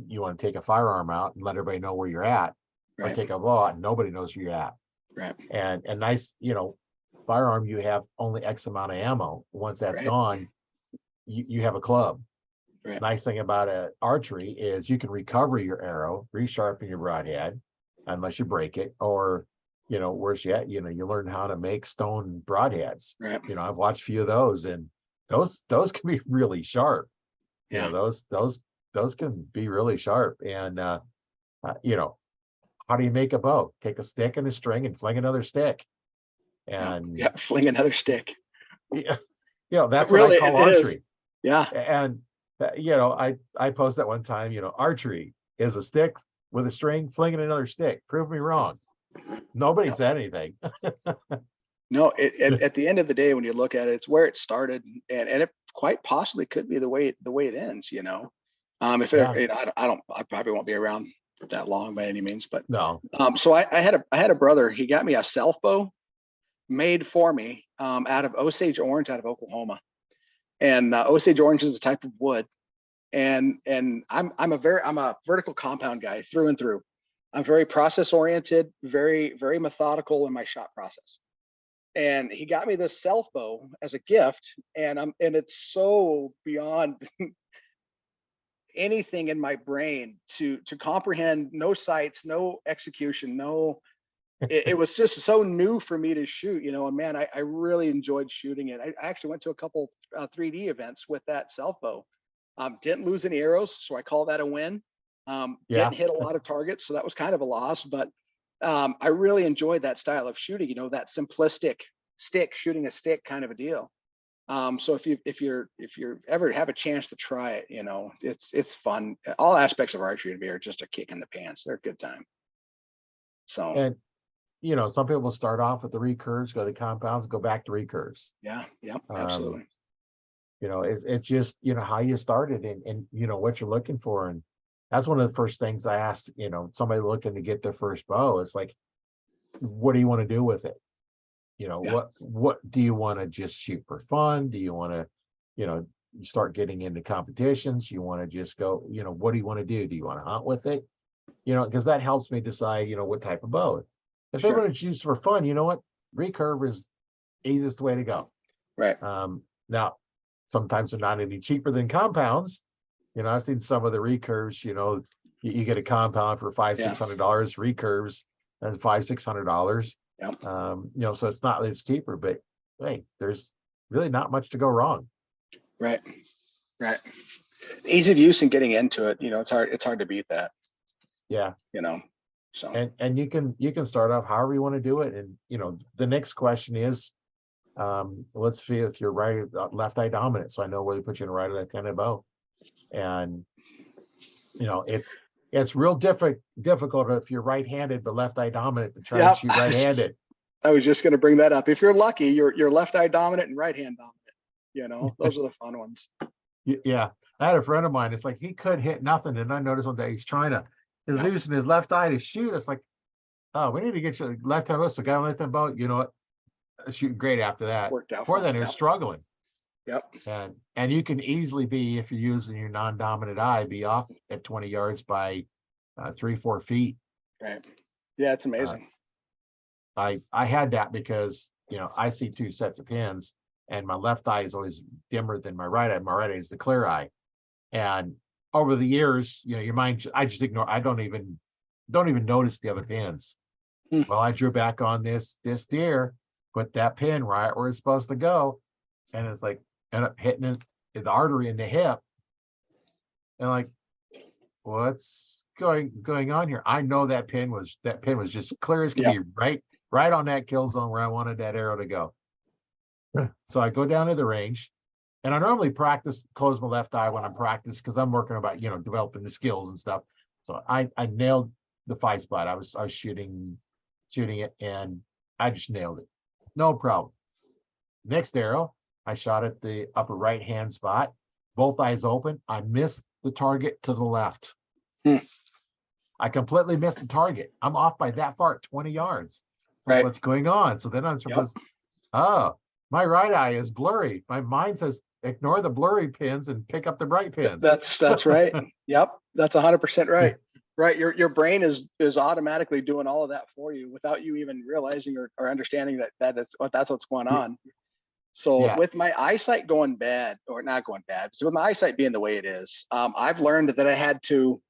you want to take a firearm out and let everybody know where you're at, or Right. take a blow out and nobody knows where you're at. Right. And a nice, firearm, you have only X amount of ammo. Once that's Right. gone, you have a club. Right. Nice thing about archery is you can recover your arrow, resharpen your broadhead, unless you break it, or worse yet, you learn how to make stone broadheads. Right. I've watched a few of those, and those can be really sharp. Yeah. Those can be really sharp. And how do you make a bow? Take a stick and a string and fling another stick. And yeah, fling another stick. Yeah, that's Really, what I call it is. archery. Yeah. And I posted that one time, archery is a stick with a string flinging another stick. Prove me wrong. Nobody said anything. No, at the end of the day, when you look at it, it's where it started, and it quite possibly could be the way it ends. If it, Yeah. I probably won't be around that long by any means, but No. so I had a brother. He got me a self bow made for me out of Osage orange out of Oklahoma, and Osage orange is a type of wood, and I'm a vertical compound guy through and through. I'm very process oriented, very very methodical in my shot process. And he got me this self bow as a gift, and it's so beyond anything in my brain to comprehend. No sights, no execution, no. It was just so new for me to shoot, and man, I really enjoyed shooting it. I actually went to a couple 3D events with that self bow. Didn't lose any arrows, so I call that a win. Yeah. Didn't hit a lot of targets, so that was kind of a loss, but I really enjoyed that style of shooting, that simplistic shooting a stick kind of a deal. So if you ever have a chance to try it, it's fun. All aspects of archery to me are just a kick in the pants. They're a good time. So And some people start off with the recurves, go to compounds, go back to recurves. yeah, absolutely. It's just how you started, and what you're looking for. And that's one of the first things I ask, somebody looking to get their first bow. It's like, what do you want to do with it? What do you want to just shoot for fun? Do you want to, you start getting into competitions? You want to just go, what do you want to do? Do you want to hunt with it? Because that helps me decide, what type of bow. If they want to choose for fun, you know what? Recurve is easiest way to go. Right. Now, sometimes they're not any cheaper than compounds. I've seen some of the recurves, you get a compound for $500-600, recurves that's $500-600. Yeah. So it's cheaper, but hey, there's really not much to go wrong. Right. Ease of use and getting into it, it's hard to beat that. Yeah. So and you can start off however you want to do it. And the next question is, let's see if you're right, left eye dominant. So I know whether to put you in a right or left-handed bow. And it's real difficult if you're right-handed but left eye dominant to try and shoot right-handed. I was just going to bring that up. If you're lucky, you're left eye dominant and right hand dominant. Those are the fun ones. Yeah, I had a friend of mine. It's like he could hit nothing, and I noticed one day he's using his left eye to shoot. It's like, oh, we need to get you left-hand. So got a left-hand bow. You know what? Shooting great after that. Worked out. Before then, it was struggling. Yep. And you can easily be, if you're using your non-dominant eye, be off at 20 yards by 3-4 feet. Right. Yeah, it's amazing. I had that because I see two sets of pins, and my left eye is always dimmer than my right eye. My right eye is the clear eye, and over the years, your mind, I just ignore. I don't even notice the other pins. Well, I drew back on this deer, put that pin right where it's supposed to go, and it's like end up hitting it in the artery in the hip, and like, what's going on here? I know that pin was just clear as could be, right on that kill zone where I wanted that arrow to go. So I go down to the range, and I normally close my left eye when I'm practicing because I'm working about developing the skills and stuff. So I nailed the 5 spot. I was shooting it, and I just nailed it, no problem. Next arrow, I shot at the upper right hand spot, both eyes open. I missed the target to the left. I completely missed the target. I'm off by that far at 20 yards. It's like, Right. what's going on? So then I'm Yep. supposed, oh, my right eye is blurry. My mind says, ignore the blurry pins and pick up the bright pins. That's right. Yep. That's 100% right. Right. Your brain is automatically doing all of that for you without you even realizing or understanding that's what's going on. So Yeah. with my eyesight going bad, or not going bad, so with my eyesight being the way it is, I've learned that I had to.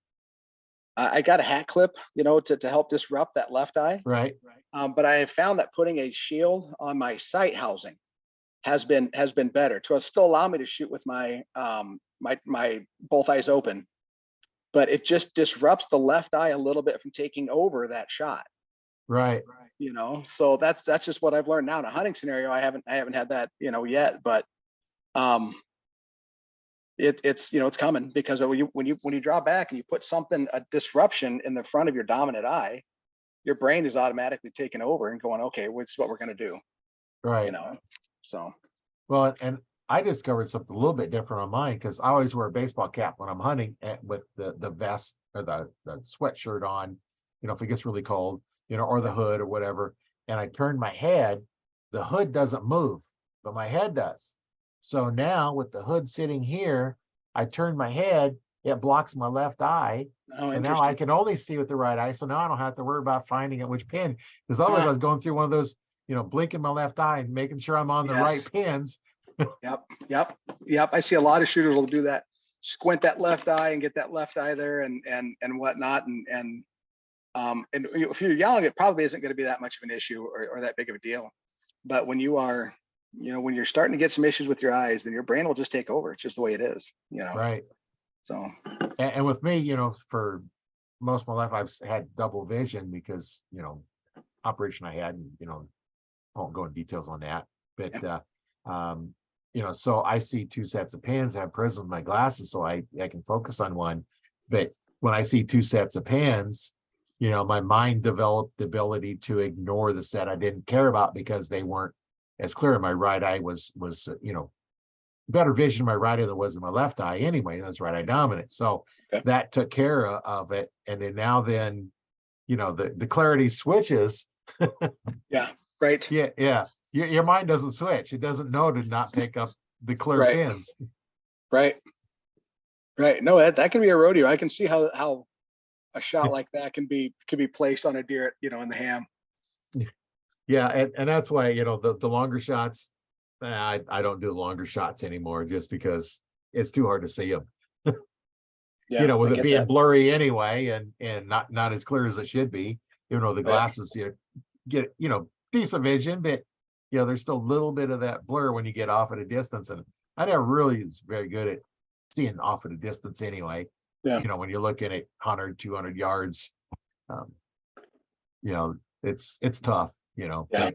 I got a hat clip, to help disrupt that left eye. Right. But I have found that putting a shield on my sight housing has been better to still allow me to shoot with my both eyes open, but it just disrupts the left eye a little bit from taking over that shot. Right. So that's just what I've learned now. In a hunting scenario, I haven't had that yet, but um it's coming, because when you draw back and you put a disruption in the front of your dominant eye, your brain is automatically taking over and going, okay, what's what we're going to do. Right. So Well, and I discovered something a little bit different on mine, because I always wear a baseball cap when I'm hunting, with the vest or the sweatshirt on, if it gets really cold, or the hood or whatever. And I turn my head, the hood doesn't move, but my head does. So now with the hood sitting here, I turn my head, it blocks my left eye. So now I can only see with the right eye. So now I don't have to worry about finding at which pin, because otherwise I was going through one of those, blinking my left eye and making sure I'm on the right pins. Yep. I see a lot of shooters will do that, squint that left eye and get that left eye there and whatnot. And if you're young, it probably isn't going to be that much of an issue or that big of a deal. But when you are, when you're starting to get some issues with your eyes, then your brain will just take over. It's just the way it is, Right. So, and with me, for most of my life, I've had double vision because, operation I had, and, I won't go into details on that, but, so I see two sets of pins, I have prisms in my glasses, so I can focus on one. But when I see two sets of pins, my mind developed the ability to ignore the set I didn't care about because they weren't as clear. My right eye was better vision in my right eye than was in my left eye anyway. That's right eye dominant. So that took care of it. And then the clarity switches. Yeah. Right. Yeah. Your mind doesn't switch. It doesn't know to not pick up the clear pins. Right. No, that can be a rodeo. I can see how a shot like that can be placed on a deer, in the ham. Yeah. And that's why, the longer shots, I don't do longer shots anymore, just because it's too hard to see them. With it being blurry anyway, and not as clear as it should be, even though the glasses, get, decent vision, but there's still a little bit of that blur when you get off at a distance. And I never really was very good at seeing off at a distance anyway. When you're looking at 100, 200 yards, it's tough, But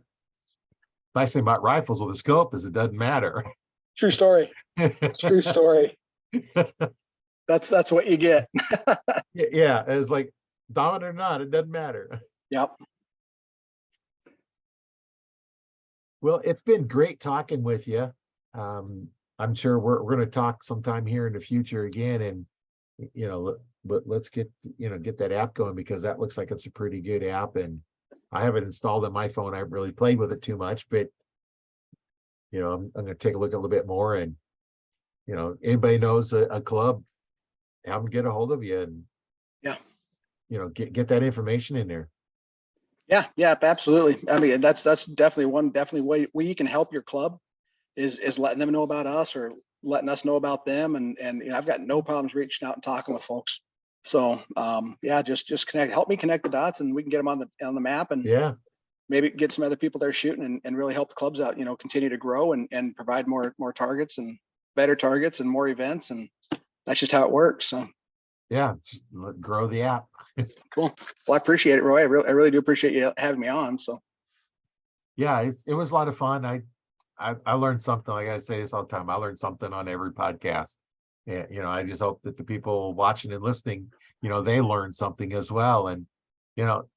nice thing about rifles with a scope is it doesn't matter. True story. True story. That's what you get. Yeah, it's like dominant or not, it doesn't matter. Yep. Well, it's been great talking with you. I'm sure we're going to talk sometime here in the future again, and but let's get that app going, because that looks like it's a pretty good app, and I have it installed on my phone. I haven't really played with it too much, but I'm going to take a look a little bit more, and anybody knows a club, have them get a hold of you, and get that information in there. Yeah, absolutely. I mean, that's definitely way you can help your club is letting them know about us, or letting us know about them. And I've got no problems reaching out and talking with folks. So just help me connect the dots, and we can get them on the map, and maybe get some other people there shooting, and really help the clubs out, continue to grow and provide more targets and better targets and more events. And that's just how it works. So just grow the app. Cool. Well, I appreciate it, Roy. I really do appreciate you having me on. So it was a lot of fun. I learned something. Like I say this all the time, I learned something on every podcast. And I just hope that the people watching and listening, they learn something as well. And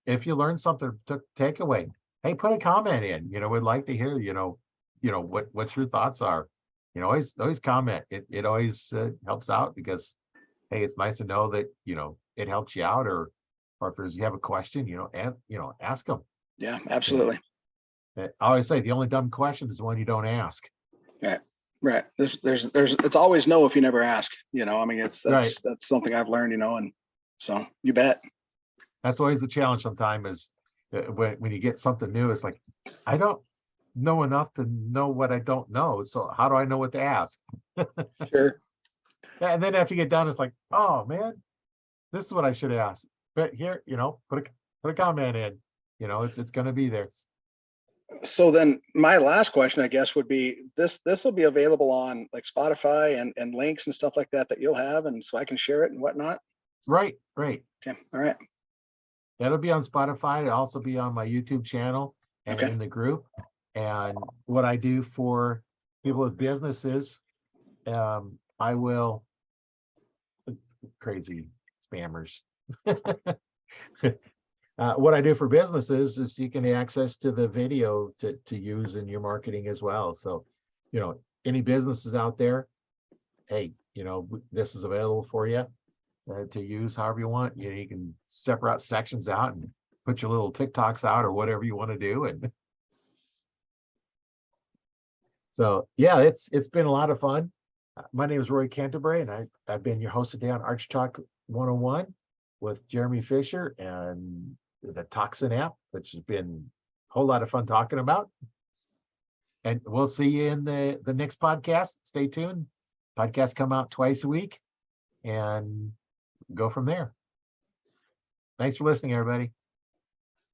if you learn something to take away, hey, put a comment in. We'd like to hear what your thoughts are. Always comment. It always helps out, because hey, it's nice to know that it helps you out, or if you have a question, and ask them. Yeah, absolutely. I always say the only dumb question is the one you don't ask. Right. Right. It's always no if you never ask, you know, I mean, Right. that's something I've learned, you know, and so you bet. That's always the challenge sometimes is when you get something new, it's like, I don't know enough to know what I don't know. So how do I know what to ask? Sure. And then after you get done, it's like, oh man, this is what I should ask. But here, put a comment in, it's gonna be there. So then my last question, I guess, would be this will be available on like Spotify and links and stuff like that you'll have, and so I can share it and whatnot. Right, right. Okay. All right. That'll be on Spotify. It'll also be on my YouTube channel and Okay. in the group. And what I do for people with businesses, I will crazy spammers. What I do for businesses is you can access to the video to use in your marketing as well. So, any businesses out there, hey, this is available for you to use however you want. You can separate sections out and put your little TikToks out or whatever you want to do. And so, yeah, it's been a lot of fun. My name is Roy Canterbury, and I've been your host today on Archery Talk 101 with Jeremy Fisher and the Toxon app, which has been a whole lot of fun talking about. And we'll see you in the next podcast. Stay tuned. Podcasts come out twice a week and go from there. Thanks for listening, everybody.